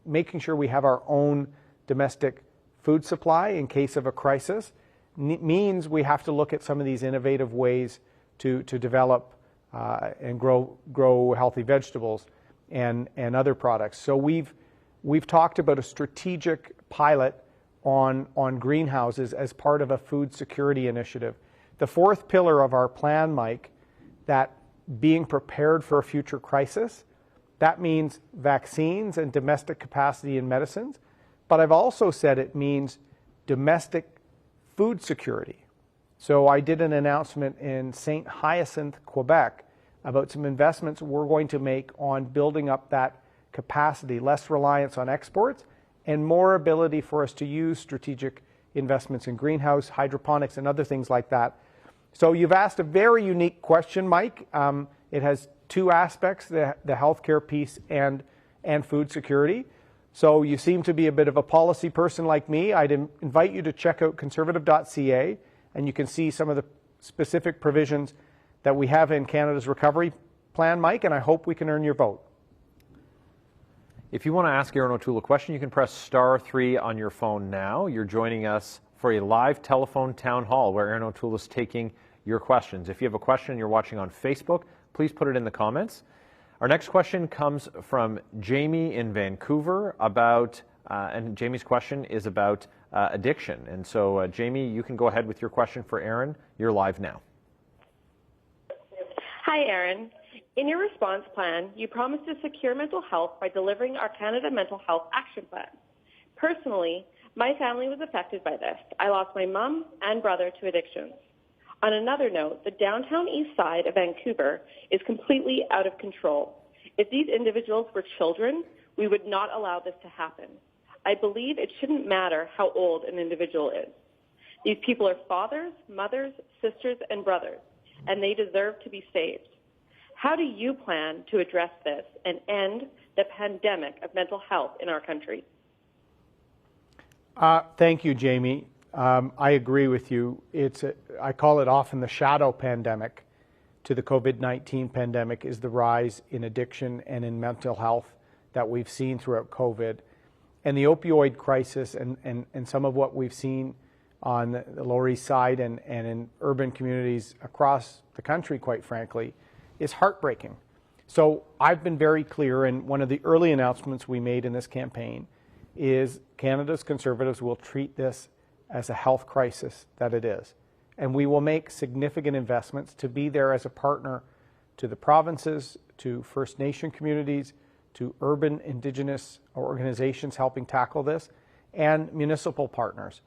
making sure we have our own domestic food supply in case of a crisis. Means we have to look at some of these innovative ways to develop and grow healthy vegetables and other products. So we've talked about a strategic pilot on greenhouses as part of a food security initiative. The fourth pillar of our plan, Mike, that being prepared for a future crisis, that means vaccines and domestic capacity in medicines, but I've also said it means domestic food security. So I did an announcement in St. Hyacinthe, Quebec, about some investments we're going to make on building up that capacity, less reliance on exports, and more ability for us to use strategic investments in greenhouse, hydroponics, and other things like that. So you've asked a very unique question, Mike. It has two aspects, the healthcare piece and food security. So you seem to be a bit of a policy person like me. I'd invite you to check out conservative.ca, and you can see some of the specific provisions that we have in Canada's recovery plan, Mike, and I hope we can earn your vote. If you want to ask Erin O'Toole a question, you can press *3 on your phone now. You're joining us for a live telephone town hall where Erin O'Toole is taking your questions. If you have a question and you're watching on Facebook, please put it in the comments. Our next question comes from Jamie in Vancouver about, and Jamie's question is about addiction. And so, Jamie, you can go ahead with your question for Erin. You're live now. Hi, Erin. In your response plan, you promised to secure mental health by delivering our Canada Mental Health Action Plan. Personally, my family was affected by this. I lost my mom and brother to addictions. On another note, the downtown east side of Vancouver is completely out of control. If these individuals were children, we would not allow this to happen. I believe it shouldn't matter how old an individual is. These people are fathers, mothers, sisters, and brothers, and they deserve to be saved. How do you plan to address this and end the pandemic of mental health in our country? Thank you, Jamie. I agree with you. I call it often the shadow pandemic to the COVID-19 pandemic is the rise in addiction and in mental health that we've seen throughout COVID. And the opioid crisis and some of what we've seen on the Lower East Side and in urban communities across the country, quite frankly, is heartbreaking. So I've been very clear, and one of the early announcements we made in this campaign is Canada's Conservatives will treat this as a health crisis that it is. And we will make significant investments to be there as a partner to the provinces, to First Nation communities, to urban Indigenous organizations helping tackle this, and municipal partners.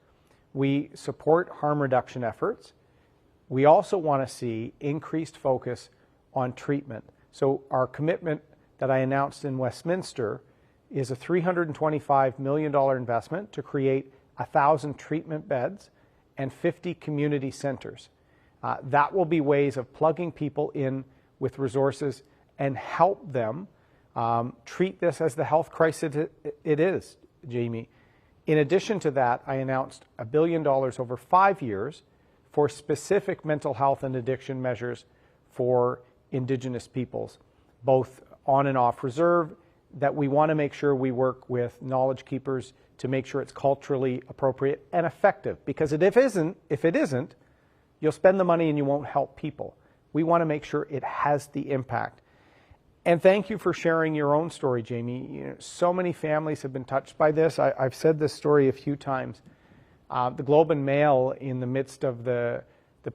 We support harm reduction efforts. We also want to see increased focus on treatment. So our commitment that I announced in Westminster is a $325 million investment to create 1,000 treatment beds and 50 community centers. That will be ways of plugging people in with resources and help them treat this as the health crisis it is, Jamie. In addition to that, I announced $1 billion over 5 years for specific mental health and addiction measures for Indigenous peoples, both on and off reserve, that we want to make sure we work with knowledge keepers to make sure it's culturally appropriate and effective. Because if it isn't, you'll spend the money and you won't help people. We want to make sure it has the impact. And thank you for sharing your own story, Jamie. You know, so many families have been touched by this. I've said this story a few times. The Globe and Mail, in the midst of the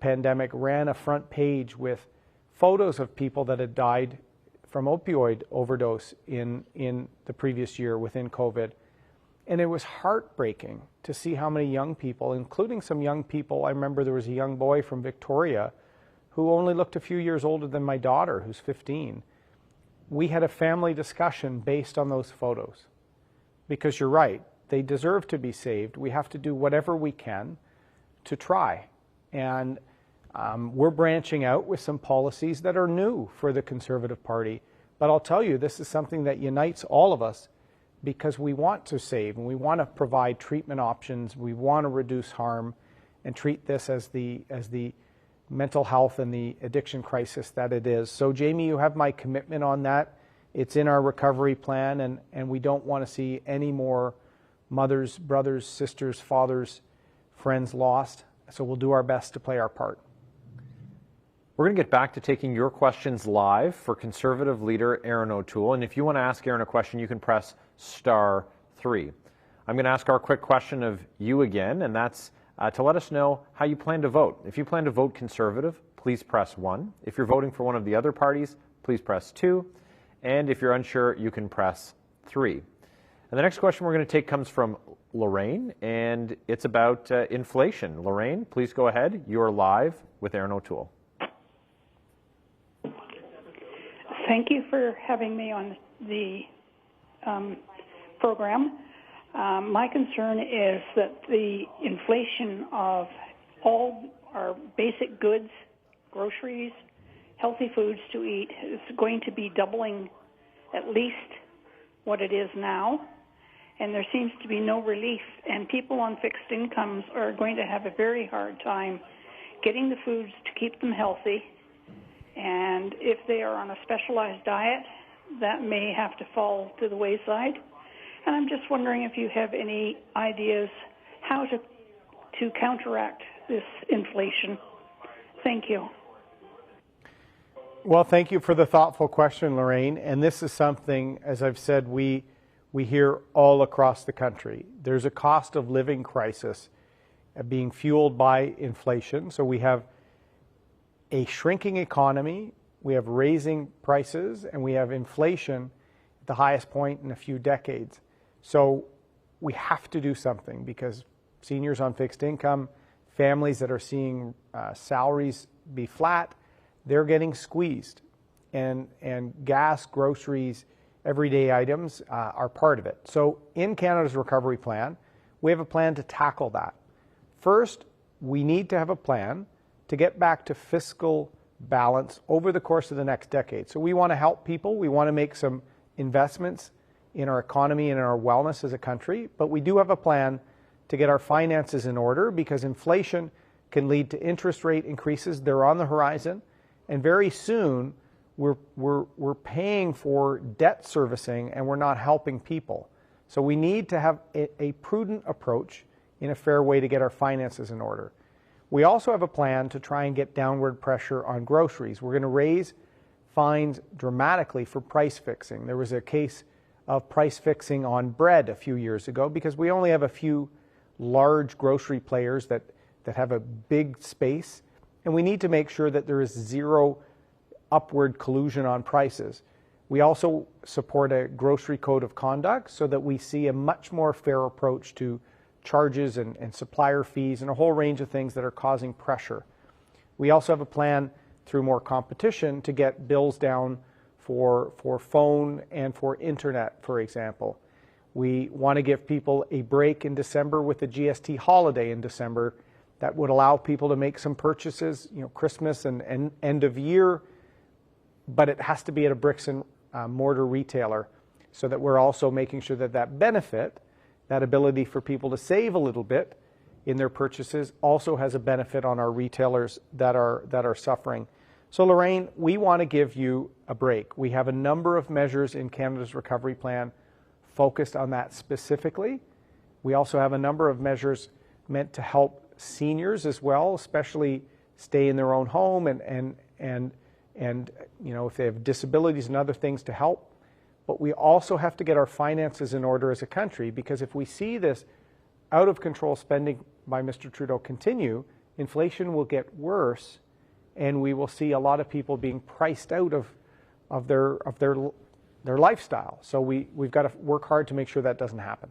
pandemic, ran a front page with photos of people that had died from opioid overdose in the previous year within COVID. And it was heartbreaking to see how many young people, including some young people, I remember there was a young boy from Victoria who only looked a few years older than my daughter, who's 15. We had a family discussion based on those photos. Because you're right, they deserve to be saved. We have to do whatever we can to try. And we're branching out with some policies that are new for the Conservative Party. But I'll tell you, this is something that unites all of us because we want to save and we want to provide treatment options. We want to reduce harm and treat this as the mental health and the addiction crisis that it is. So, Jamie, you have my commitment on that. It's in our recovery plan, and we don't want to see any more mothers, brothers, sisters, fathers, friends lost. So we'll do our best to play our part. We're going to get back to taking your questions live for Conservative leader Erin O'Toole. And if you want to ask Erin a question, you can press *3. I'm going to ask our quick question of you again, and that's to let us know how you plan to vote. If you plan to vote Conservative, please press 1. If you're voting for one of the other parties, please press 2. And if you're unsure, you can press 3. And the next question we're going to take comes from Lorraine, and it's about inflation. Lorraine, please go ahead. You're live with Erin O'Toole. Thank you for having me on the program. My concern is that the inflation of all our basic goods, groceries, healthy foods to eat is going to be doubling at least what it is now, and there seems to be no relief, and people on fixed incomes are going to have a very hard time getting the foods to keep them healthy. And if they are on a specialized diet, that may have to fall to the wayside. And I'm just wondering if you have any ideas how to counteract this inflation. Thank you. Well, thank you for the thoughtful question, Lorraine. And this is something, as I've said, we hear all across the country. There's a cost of living crisis being fueled by inflation. So we have a shrinking economy, we have raising prices, and we have inflation at the highest point in a few decades. So we have to do something because seniors on fixed income, families that are seeing salaries be flat, they're getting squeezed. And gas, groceries, everyday items are part of it. So in Canada's recovery plan, we have a plan to tackle that. First, we need to have a plan to get back to fiscal balance over the course of the next decade. So we want to help people. We want to make some investments in our economy and in our wellness as a country. But we do have a plan to get our finances in order because inflation can lead to interest rate increases. They're on the horizon. And very soon, we're paying for debt servicing and we're not helping people. So we need to have a prudent approach in a fair way to get our finances in order. We also have a plan to try and get downward pressure on groceries. We're going to raise fines dramatically for price fixing. There was a case of price fixing on bread a few years ago because we only have a few large grocery players that have a big space, and we need to make sure that there is zero upward collusion on prices. We also support a grocery code of conduct so that we see a much more fair approach to charges and supplier fees and a whole range of things that are causing pressure. We also have a plan through more competition to get bills down for phone and for internet, for example. We want to give people a break in December with the GST holiday in December that would allow people to make some purchases, Christmas and end of year, but it has to be at a bricks and mortar retailer so that we're also making sure that that benefit, that ability for people to save a little bit in their purchases, also has a benefit on our retailers that are suffering. So Lorraine, we want to give you a break. We have a number of measures in Canada's recovery plan focused on that specifically. We also have a number of measures meant to help seniors as well, especially stay in their own home and if they have disabilities and other things to help. But we also have to get our finances in order as a country, because if we see this out of control spending by Mr. Trudeau continue, inflation will get worse and we will see a lot of people being priced out of their lifestyle. So we've got to work hard to make sure that doesn't happen.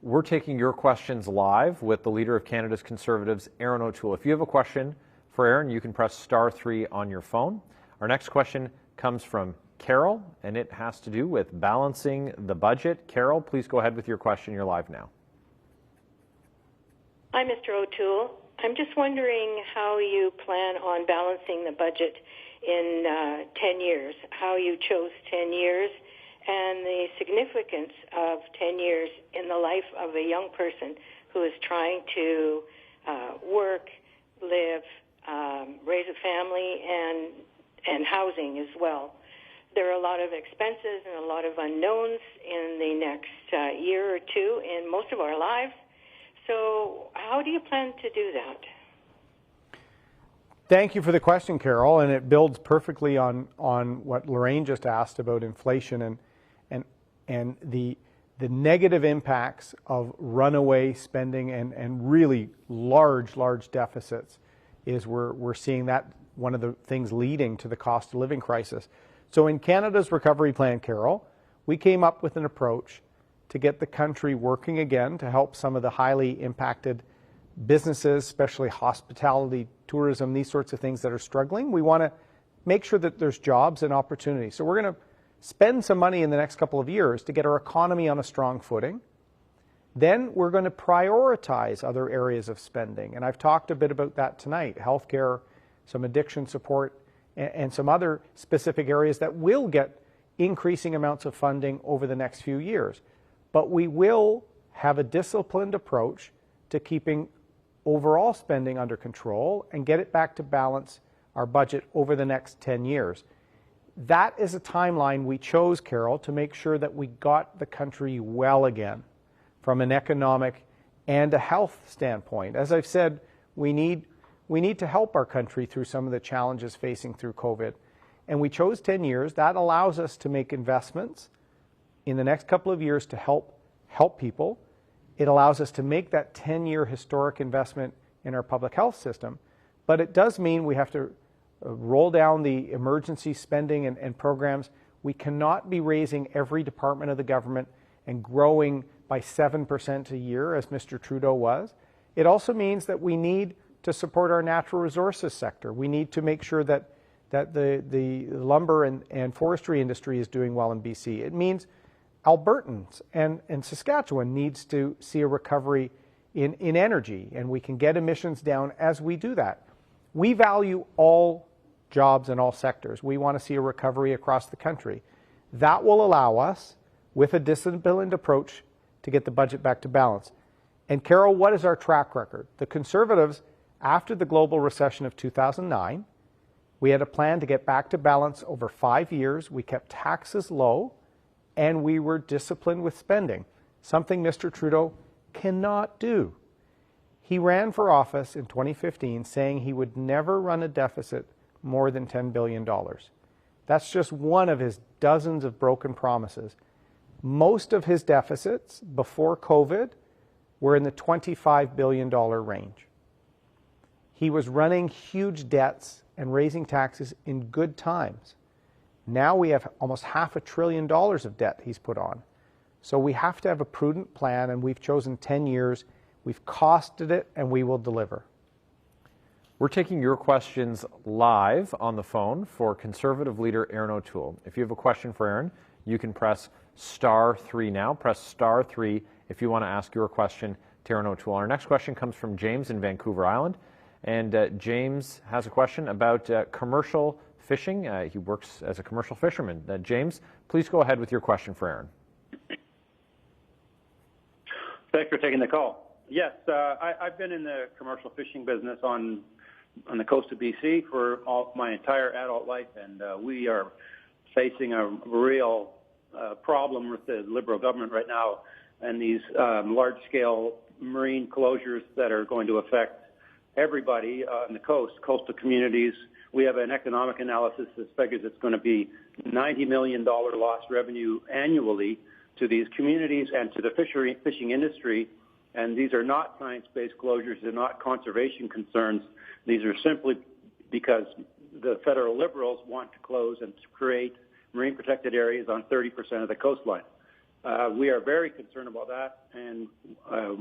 We're taking your questions live with the Leader of Canada's Conservatives, Erin O'Toole. If you have a question for Erin, you can press *3 on your phone. Our next question comes from Carol, and it has to do with balancing the budget. Carol, please go ahead with your question. You're live now. Hi, Mr. O'Toole. I'm just wondering how you plan on balancing the budget in 10 years, how you chose 10 years, and the significance of 10 years in the life of a young person who is trying to work, live, raise a family, and housing as well. There are a lot of expenses and a lot of unknowns in the next year or two in most of our lives. So how do you plan to do that? Thank you for the question, Carol, and it builds perfectly on what Lorraine just asked about inflation and the negative impacts of runaway spending and really large deficits. Is we're seeing that one of the things leading to the cost of living crisis. So in Canada's recovery plan, Carol, we came up with an approach to get the country working again, to help some of the highly impacted businesses, especially hospitality, tourism, these sorts of things that are struggling. We want to make sure that there's jobs and opportunities. So we're going to spend some money in the next couple of years to get our economy on a strong footing. Then we're going to prioritize other areas of spending. And I've talked a bit about that tonight, healthcare, some addiction support, and some other specific areas that will get increasing amounts of funding over the next few years. But we will have a disciplined approach to keeping overall spending under control and get it back to balance our budget over the next 10 years. That is a timeline we chose, Carol, to make sure that we got the country well again from an economic and a health standpoint. As I've said, we need we need to help our country through some of the challenges facing through COVID. And we chose 10 years. That allows us to make investments in the next couple of years to help people. It allows us to make that 10-year historic investment in our public health system. But it does mean we have to roll down the emergency spending and programs. We cannot be raising every department of the government and growing by 7% a year, as Mr. Trudeau was. It also means that we need to support our natural resources sector. We need to make sure that the lumber and forestry industry is doing well in BC. It means Albertans and Saskatchewan needs to see a recovery in energy, and we can get emissions down as we do that. We value all jobs in all sectors. We want to see a recovery across the country. That will allow us, with a disciplined approach, to get the budget back to balance. And Carol, what is our track record? The Conservatives, after the global recession of 2009, we had a plan to get back to balance over 5 years. We kept taxes low, and we were disciplined with spending, something Mr. Trudeau cannot do. He ran for office in 2015 saying he would never run a deficit more than $10 billion. That's just one of his dozens of broken promises. Most of his deficits before COVID were in the $25 billion range. He was running huge debts and raising taxes in good times. Now we have almost $500 billion of debt he's put on. So we have to have a prudent plan, and we've chosen 10 years. We've costed it, and we will deliver. We're taking your questions live on the phone for Conservative leader Erin O'Toole. If you have a question for Erin, you can press *3 now. Press *3 if you want to ask your question to Erin O'Toole. Our next question comes from James in Vancouver Island. And James has a question about commercial fishing. He works as a commercial fisherman. James, please go ahead with your question for Erin. Thanks for taking the call. Yes, I've been in the commercial fishing business on the coast of BC for my entire adult life, and we are facing a real problem with the Liberal government right now and these large-scale marine closures that are going to affect everybody on the coast, coastal communities. We have an economic analysis that figures it's going to be $90 million lost revenue annually to these communities and to the fishing industry. And these are not science-based closures. They're not conservation concerns. These are simply because the federal Liberals want to close and to create marine protected areas on 30% of the coastline. We are very concerned about that and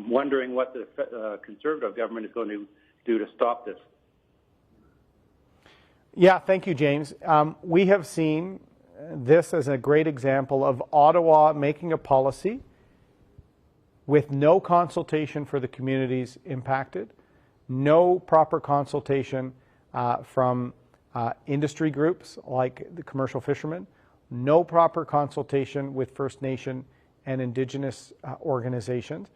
wondering what the Conservative government is going to do to stop this. Yeah, thank you, James. We have seen this as a great example of Ottawa making a policy with no consultation for the communities impacted, no proper consultation from industry groups like the commercial fishermen, no proper consultation with First Nation and Indigenous organizations.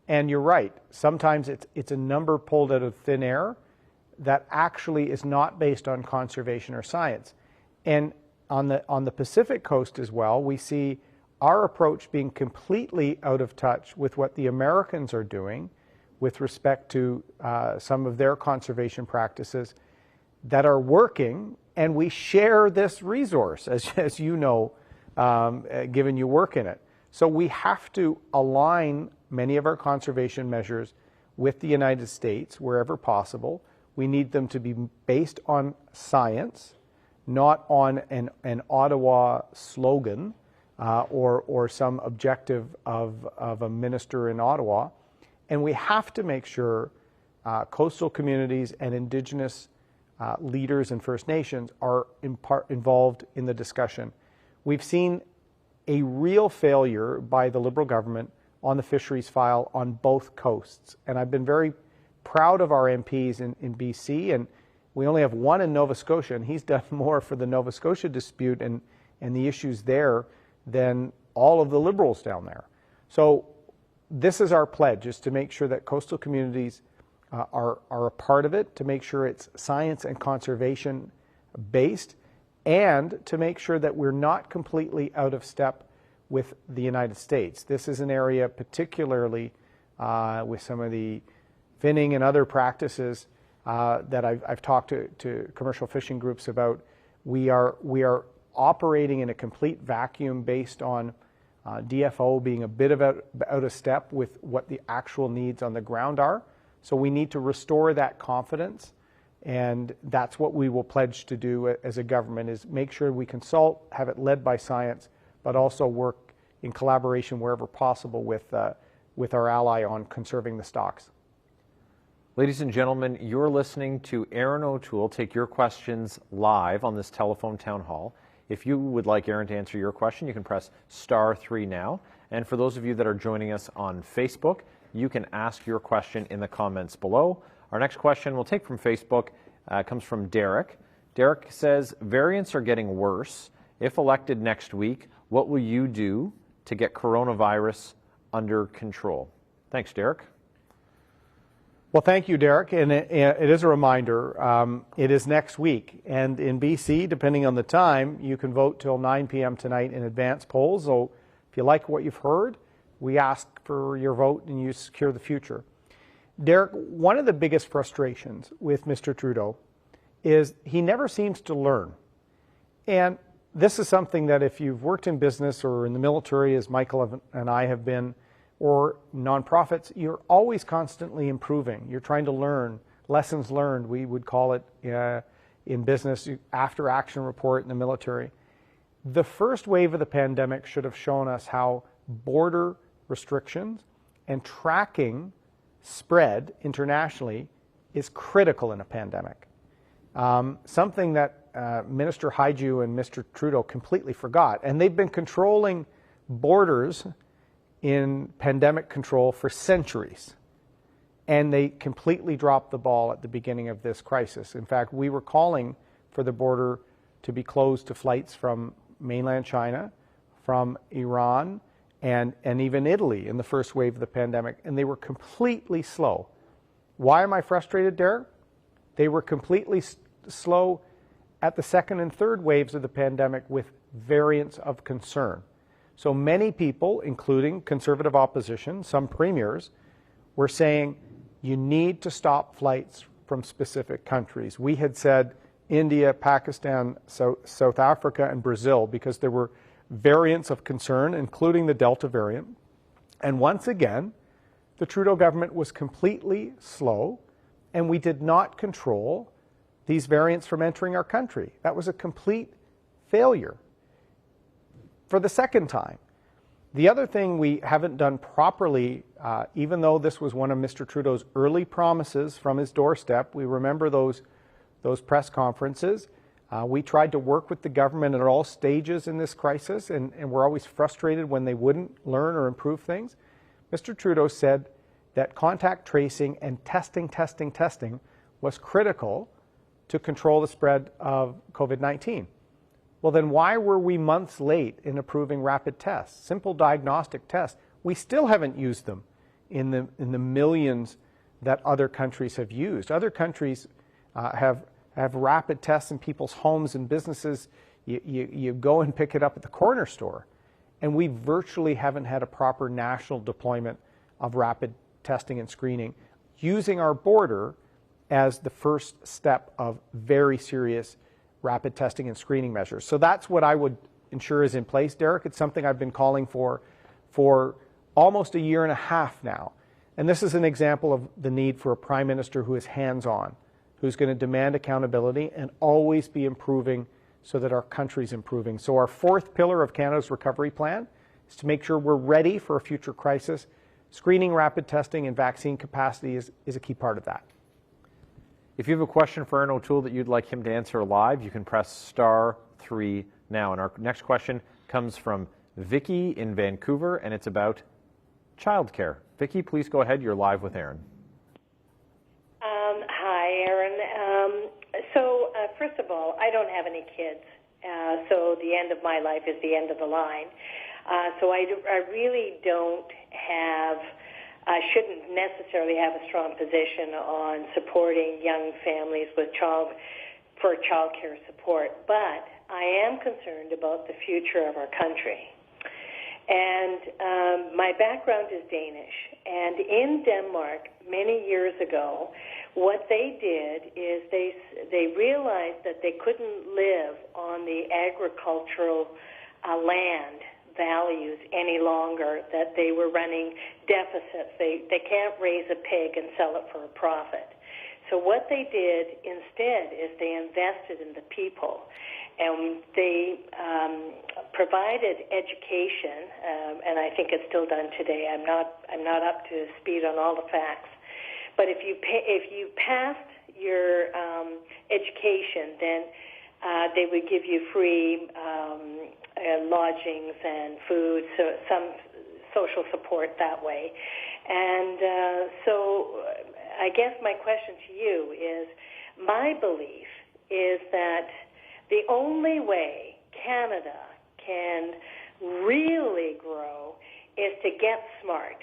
And you're right, sometimes it's a number pulled out of thin air that actually is not based on conservation or science. And on the Pacific coast as well, we see our approach being completely out of touch with what the Americans are doing with respect to some of their conservation practices that are working, and we share this resource, as you know, given you work in it. So we have to align many of our conservation measures with the United States wherever possible. We need them to be based on science, not on an Ottawa slogan or some objective of a minister in Ottawa. And we have to make sure coastal communities and Indigenous leaders and First Nations are involved in the discussion. We've seen a real failure by the Liberal government on the fisheries file on both coasts. And I've been very proud of our MPs in BC, and we only have one in Nova Scotia, and he's done more for the Nova Scotia dispute and the issues there than all of the Liberals down there. So this is our pledge, is to make sure that coastal communities are a part of it, to make sure it's science and conservation based, and to make sure that we're not completely out of step with the United States. This is an area, particularly with some of the finning and other practices, that I've talked to commercial fishing groups about, we are operating in a complete vacuum based on DFO being a bit of out of step with what the actual needs on the ground are. So we need to restore that confidence, and that's what we will pledge to do as a government, is make sure we consult, have it led by science, but also work in collaboration wherever possible with our ally on conserving the stocks. Ladies and gentlemen, you're listening to Erin O'Toole take your questions live on this telephone town hall. If you would like Erin to answer your question, you can press *3 now. And for those of you that are joining us on Facebook, you can ask your question in the comments below. Our next question we'll take from Facebook comes from Derek. Derek says, variants are getting worse. If elected next week, what will you do to get coronavirus under control? Thanks, Derek. Well, thank you, Derek. And it is a reminder, it is next week. And in BC, depending on the time, you can vote till 9 p.m. tonight in advance polls. So if you like what you've heard, we ask for your vote and you secure the future. Derek, one of the biggest frustrations with Mr. Trudeau is he never seems to learn. And this is something that if you've worked in business or in the military, as Michael and I have been, or nonprofits, you're always constantly improving. You're trying to learn, lessons learned, we would call it in business, after action report in the military. The first wave of the pandemic should have shown us how border restrictions and tracking spread internationally is critical in a pandemic. Something that Minister Haiju and Mr. Trudeau completely forgot. And they've been controlling borders in pandemic control for centuries. And they completely dropped the ball at the beginning of this crisis. In fact, we were calling for the border to be closed to flights from mainland China, from Iran, and even Italy in the first wave of the pandemic, and they were completely slow. Why am I frustrated, Derek? They were completely slow at the second and third waves of the pandemic with variants of concern. So many people, including Conservative opposition, some premiers, were saying you need to stop flights from specific countries. We had said India, Pakistan, South Africa, and Brazil because there were variants of concern, including the Delta variant. And once again, the Trudeau government was completely slow, and we did not control these variants from entering our country. That was a complete failure. For the second time, the other thing we haven't done properly, even though this was one of Mr. Trudeau's early promises from his doorstep, we remember those press conferences. We tried to work with the government at all stages in this crisis, and we're always frustrated when they wouldn't learn or improve things. Mr. Trudeau said that contact tracing and testing was critical to control the spread of COVID-19. Well, then why were we months late in approving rapid tests, simple diagnostic tests? We still haven't used them in the millions that other countries have used. Other countries have rapid tests in people's homes and businesses. You go and pick it up at the corner store. And we virtually haven't had a proper national deployment of rapid testing and screening, using our border as the first step of very serious rapid testing and screening measures. So that's what I would ensure is in place, Derek. It's something I've been calling for almost a year and a half now. And this is an example of the need for a Prime Minister who is hands-on, who's going to demand accountability and always be improving so that our country's improving. So our fourth pillar of Canada's recovery plan is to make sure we're ready for a future crisis. Screening, rapid testing, and vaccine capacity is a key part of that. If you have a question for Erin O'Toole that you'd like him to answer live, you can press *3 now. And our next question comes from Vicky in Vancouver, and it's about childcare. Vicky, please go ahead. You're live with Erin. Hi, Erin. So first of all, I don't have any kids, so the end of my life is the end of the line. So I really don't have... I shouldn't necessarily have a strong position on supporting young families with for child care support, but I am concerned about the future of our country. And my background is Danish. And in Denmark, many years ago, what they did is they realized that they couldn't live on the agricultural land values any longer, that they were running deficits. They can't raise a pig and sell it for a profit. So what they did instead is they invested in the people, and they provided education, and I think it's still done today. I'm not up to speed on all the facts, but if you passed your education, then they would give you free lodgings and food, so some social support that way. And so I guess my question to you is, my belief is that the only way Canada can really grow is to get smart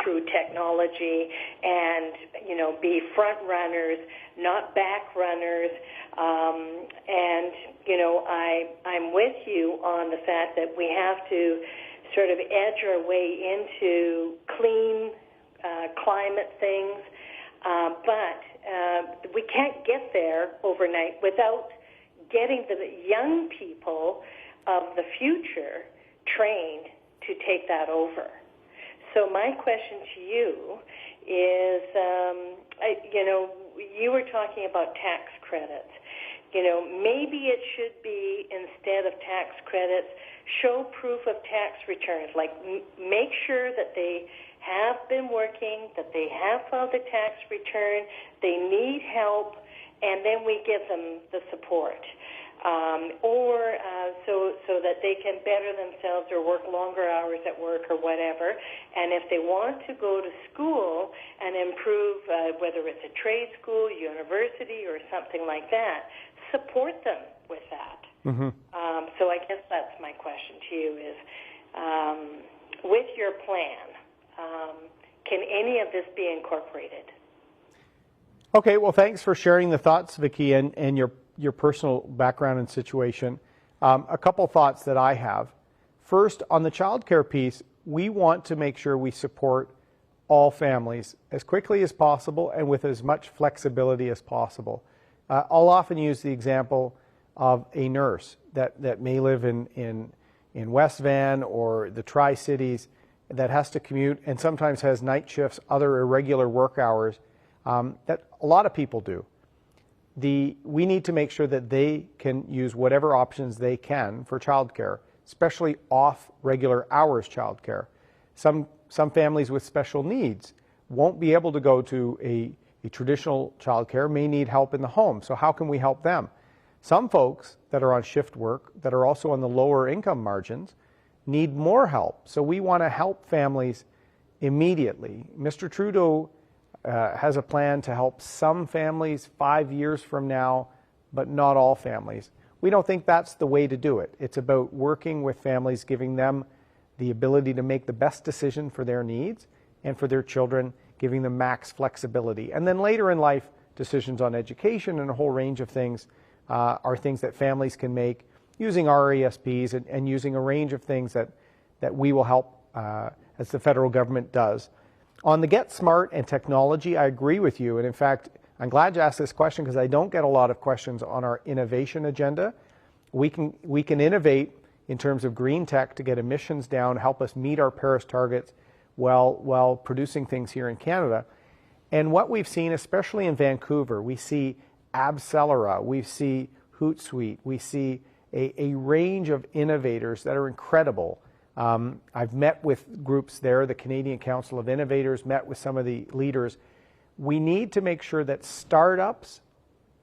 through technology and, be front runners, not back runners. And, I'm with you on the fact that we have to sort of edge our way into clean climate things. But we can't get there overnight without getting the young people of the future trained to take that over. So my question to you is, you were talking about tax credits. Maybe it should be, instead of tax credits, show proof of tax returns, like make sure that they have been working, that they have filed a tax return, they need help, and then we give them the support. So that they can better themselves or work longer hours at work or whatever. And if they want to go to school and improve, whether it's a trade school, university, or something like that, support them with that. Mm-hmm. So I guess that's my question to you is, with your plan, can any of this be incorporated? Okay, well, thanks for sharing the thoughts, Vicki, and your personal background and situation. A couple thoughts that I have. First, on the child care piece, we want to make sure we support all families as quickly as possible and with as much flexibility as possible. I'll often use the example of a nurse that may live in West Van or the Tri-Cities that has to commute and sometimes has night shifts, other irregular work hours that a lot of people do. We need to make sure that they can use whatever options they can for childcare, especially off regular hours childcare. Some families with special needs won't be able to go to a traditional childcare, may need help in the home. So how can we help them? Some folks that are on shift work, that are also on the lower income margins, need more help. So we want to help families immediately. Mr. Trudeau has a plan to help some families 5 years from now, but not all families. We don't think that's the way to do it. It's about working with families, giving them the ability to make the best decision for their needs and for their children, giving them max flexibility. And then later in life, decisions on education and a whole range of things are things that families can make using RESPs and using a range of things that we will help as the federal government does. On the Get Smart and technology, I agree with you. And in fact, I'm glad you asked this question because I don't get a lot of questions on our innovation agenda. We can innovate in terms of green tech to get emissions down, help us meet our Paris targets while producing things here in Canada. And what we've seen, especially in Vancouver, we see Abcelera, we see Hootsuite, we see a range of innovators that are incredible. I've met with groups there, the Canadian Council of Innovators, met with some of the leaders. We need to make sure that startups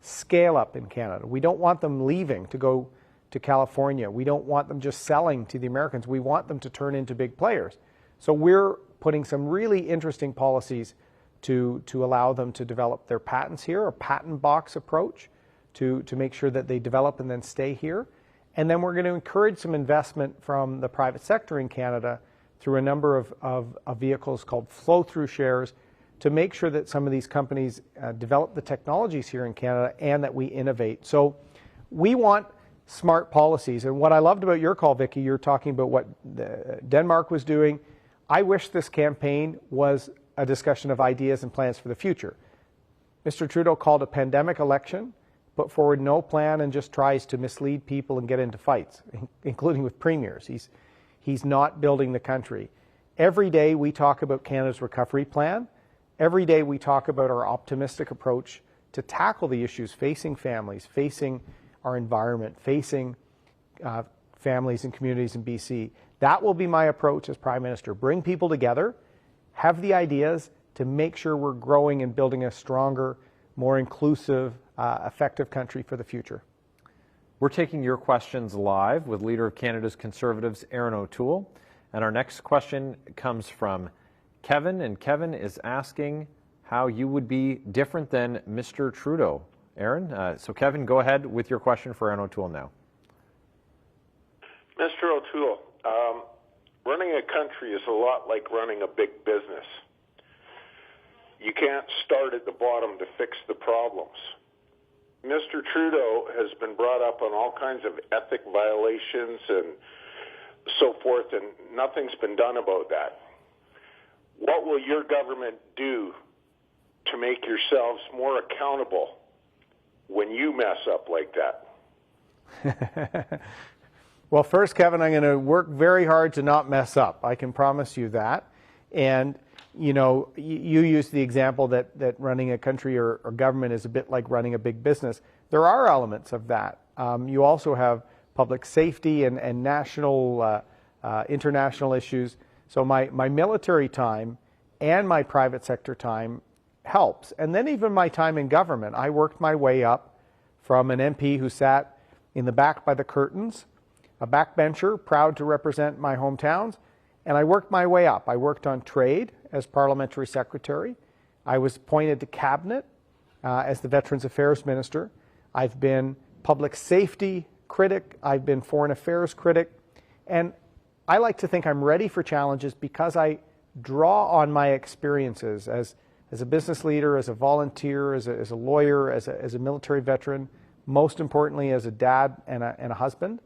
scale up in Canada. We don't want them leaving to go to California. We don't want them just selling to the Americans. We want them to turn into big players. So we're putting some really interesting policies to allow them to develop their patents here, a patent box approach to make sure that they develop and then stay here. And then we're going to encourage some investment from the private sector in Canada through a number of vehicles called flow-through shares to make sure that some of these companies develop the technologies here in Canada and that we innovate. So we want smart policies. And what I loved about your call, Vicki, you're talking about what Denmark was doing. I wish this campaign was a discussion of ideas and plans for the future. Mr. Trudeau called a pandemic election, put forward no plan, and just tries to mislead people and get into fights, including with premiers. He's not building the country. Every day we talk about Canada's recovery plan. Every day we talk about our optimistic approach to tackle the issues facing families, facing our environment, facing families and communities in BC. That will be my approach as Prime Minister. Bring people together, have the ideas to make sure we're growing and building a stronger, more inclusive, effective country for the future. We're taking your questions live with Leader of Canada's Conservatives, Erin O'Toole. And our next question comes from Kevin, and Kevin is asking how you would be different than Mr. Trudeau. Erin, so Kevin, go ahead with your question for Erin O'Toole now. Mr. O'Toole, running a country is a lot like running a big business. You can't start at the bottom to fix the problems. Mr. Trudeau has been brought up on all kinds of ethic violations and so forth, and nothing's been done about that. What will your government do to make yourselves more accountable when you mess up like that? Well, first, Kevin, I'm going to work very hard to not mess up. I can promise you that. And, you know, you used the example that running a country or government is a bit like running a big business. There are elements of that. You also have public safety and national, international issues. So my military time and my private sector time helps. And then even my time in government, I worked my way up from an MP who sat in the back by the curtains, a backbencher, proud to represent my hometowns, and I worked my way up. I worked on trade as parliamentary secretary. I was appointed to cabinet as the Veterans Affairs Minister. I've been public safety critic. I've been foreign affairs critic. And I like to think I'm ready for challenges because I draw on my experiences as a business leader, as a volunteer, as a lawyer, as a military veteran, most importantly as a dad and a husband.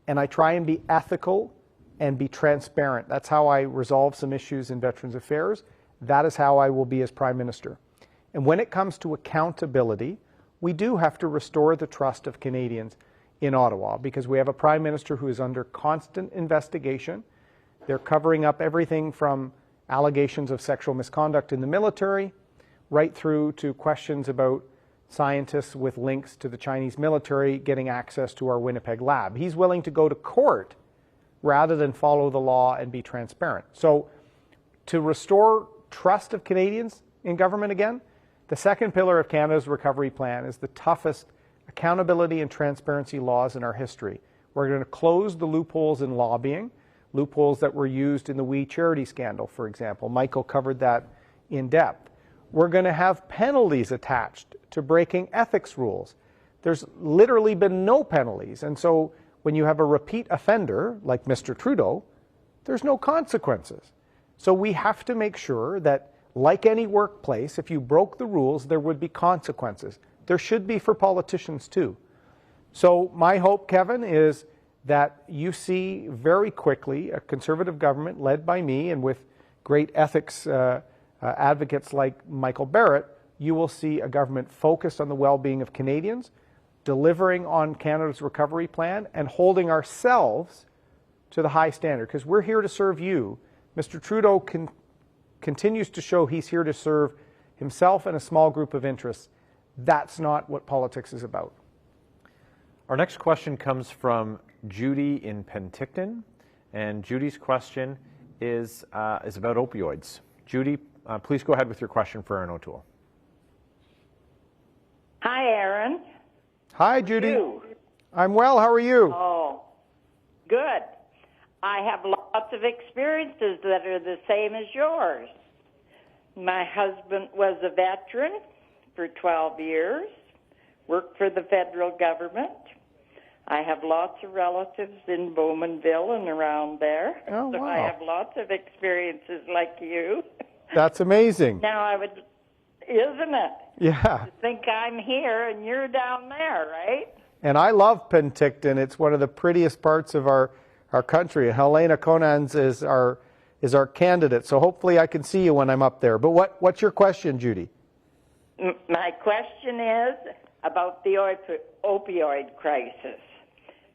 And I try and be ethical and be transparent. That's how I resolve some issues in Veterans Affairs. That is how I will be as Prime Minister. And when it comes to accountability, we do have to restore the trust of Canadians in Ottawa because we have a Prime Minister who is under constant investigation. They're covering up everything from allegations of sexual misconduct in the military right through to questions about scientists with links to the Chinese military getting access to our Winnipeg lab. He's willing to go to court rather than follow the law and be transparent. So to restore trust of Canadians in government again, the second pillar of Canada's recovery plan is the toughest accountability and transparency laws in our history. We're going to close the loopholes in lobbying, loopholes that were used in the We Charity scandal, for example. Michael covered that in depth. We're going to have penalties attached to breaking ethics rules. There's literally been no penalties. And so when you have a repeat offender, like Mr. Trudeau, there's no consequences. So we have to make sure that, like any workplace, if you broke the rules, there would be consequences. There should be for politicians too. So my hope, Kevin, is that you see very quickly a Conservative government led by me and with great ethics advocates like Michael Barrett. You will see a government focused on the well-being of Canadians, delivering on Canada's recovery plan, and holding ourselves to the high standard, because we're here to serve you. Mr. Trudeau continues to show he's here to serve himself and a small group of interests. That's not what politics is about. Our next question comes from Judy in Penticton, and Judy's question is about opioids. Judy, please go ahead with your question for Erin O'Toole. Hi, Erin. Hi, Judy. I'm well. How are you? Oh, good. I have lots of experiences that are the same as yours. My husband was a veteran for 12 years, worked for the federal government. I have lots of relatives in Bowmanville and around there. Oh, so wow. I have lots of experiences like you. That's amazing. Now isn't it? Yeah. To think I'm here and you're down there, right? And I love Penticton. It's one of the prettiest parts of our country. Helena Conans is our candidate. So hopefully I can see you when I'm up there. But what's your question, Judy? My question is about the opioid crisis.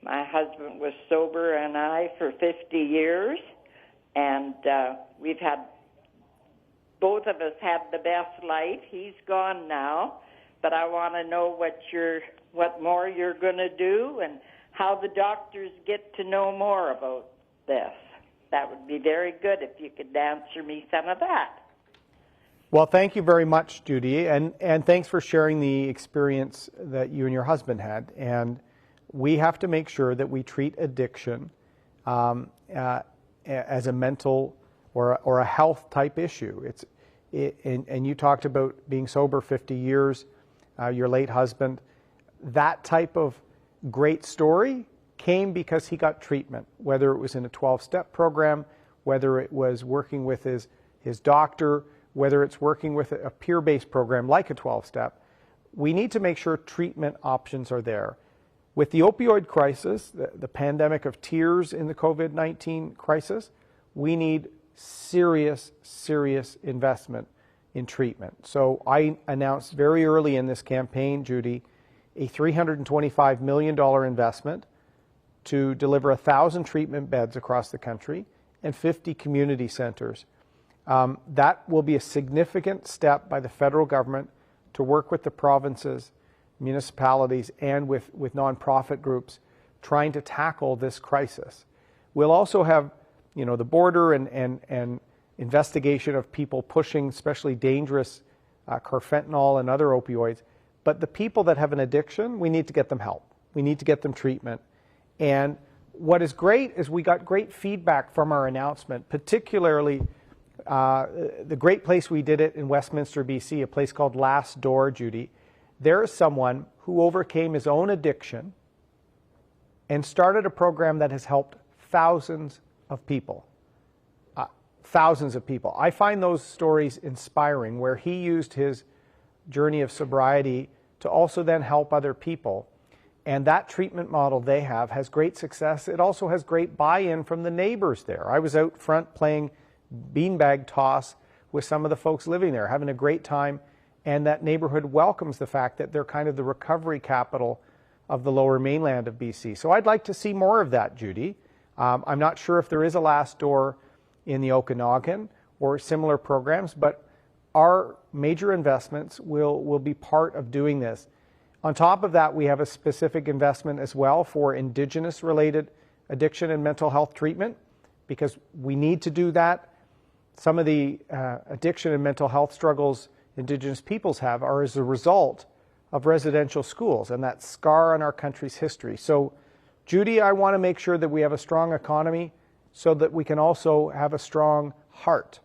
My husband was sober and I for 50 years, and we've had, both of us had the best life. He's gone now, but I want to know what more you're going to do and how the doctors get to know more about this. That would be very good if you could answer me some of that. Well, thank you very much, Judy, and thanks for sharing the experience that you and your husband had. And we have to make sure that we treat addiction as a mental or a health type issue. And you talked about being sober 50 years, your late husband. That type of great story came because he got treatment, whether it was in a 12-step program, whether it was working with his doctor, whether it's working with a peer-based program like a 12-step. We need to make sure treatment options are there. With the opioid crisis, the pandemic of tears in the COVID-19 crisis, we need serious investment in treatment. So I announced very early in this campaign, Judy, a $325 million investment to deliver 1,000 treatment beds across the country and 50 community centers. That will be a significant step by the federal government to work with the provinces, municipalities, and with nonprofit groups trying to tackle this crisis. We'll also have, the border and investigation of people pushing especially dangerous carfentanil and other opioids. But the people that have an addiction, we need to get them help. We need to get them treatment. And what is great is we got great feedback from our announcement, particularly the great place we did it in Westminster, BC, a place called Last Door, Judy. There is someone who overcame his own addiction and started a program that has helped thousands of people. Thousands of people. I find those stories inspiring, where he used his journey of sobriety to also then help other people. And that treatment model they have has great success. It also has great buy-in from the neighbors there. I was out front playing beanbag toss with some of the folks living there, having a great time, and that neighborhood welcomes the fact that they're kind of the recovery capital of the lower mainland of BC. So I'd like to see more of that, Judy. I'm not sure if there is a Last Door in the Okanagan or similar programs, but our major investments will be part of doing this. On top of that, we have a specific investment as well for Indigenous-related addiction and mental health treatment, because we need to do that. Some of the addiction and mental health struggles Indigenous peoples have are as a result of residential schools and that scar on our country's history. So, Judy, I want to make sure that we have a strong economy so that we can also have a strong heart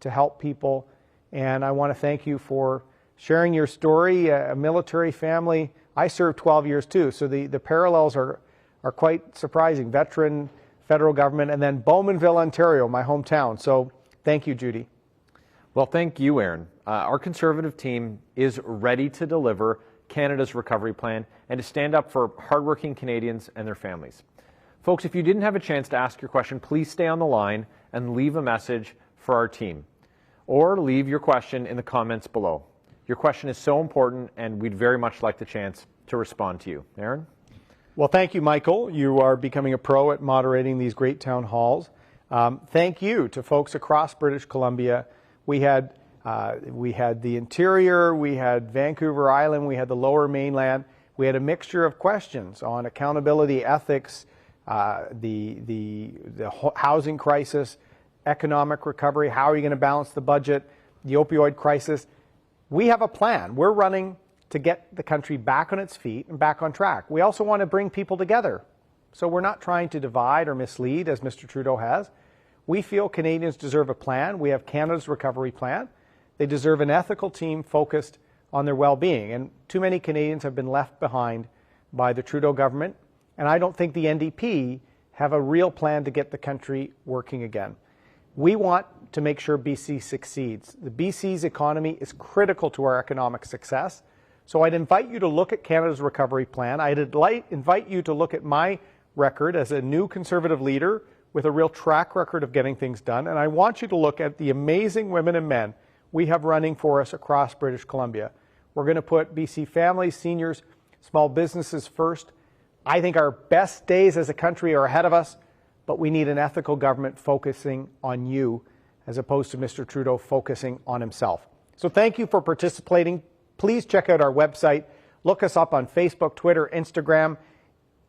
to help people. And I want to thank you for sharing your story, a military family. I served 12 years too, so the parallels are quite surprising. Veteran, federal government, and then Bowmanville, Ontario, my hometown. So thank you, Judy. Well, thank you, Erin. Our Conservative team is ready to deliver Canada's recovery plan and to stand up for hardworking Canadians and their families. Folks, if you didn't have a chance to ask your question, please stay on the line and leave a message for our team, or leave your question in the comments below. Your question is so important, and we'd very much like the chance to respond to you. Erin? Well, thank you, Michael. You are becoming a pro at moderating these great town halls. Thank you to folks across British Columbia. We had the interior, we had Vancouver Island, we had the lower mainland. We had a mixture of questions on accountability, ethics, the housing crisis, economic recovery, how are you going to balance the budget, the opioid crisis. We have a plan. We're running to get the country back on its feet and back on track. We also want to bring people together. So we're not trying to divide or mislead, as Mr. Trudeau has. We feel Canadians deserve a plan. We have Canada's recovery plan. They deserve an ethical team focused on their well-being. And too many Canadians have been left behind by the Trudeau government. And I don't think the NDP have a real plan to get the country working again. We want to make sure BC succeeds. The BC's economy is critical to our economic success. So I'd invite you to look at Canada's recovery plan. I'd invite you to look at my record as a new Conservative leader with a real track record of getting things done. And I want you to look at the amazing women and men we have running for us across British Columbia. We're going to put BC families, seniors, small businesses first. I think our best days as a country are ahead of us, but we need an ethical government focusing on you as opposed to Mr. Trudeau focusing on himself. So thank you for participating. Please check out our website. Look us up on Facebook, Twitter, Instagram.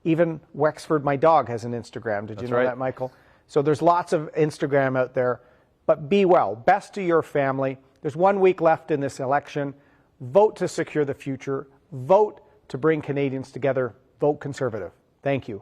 Even Wexford, my dog, has an Instagram. Did you know that, Michael? So there's lots of Instagram out there. But be well. Best to your family. There's 1 week left in this election. Vote to secure the future. Vote to bring Canadians together. Vote Conservative. Thank you.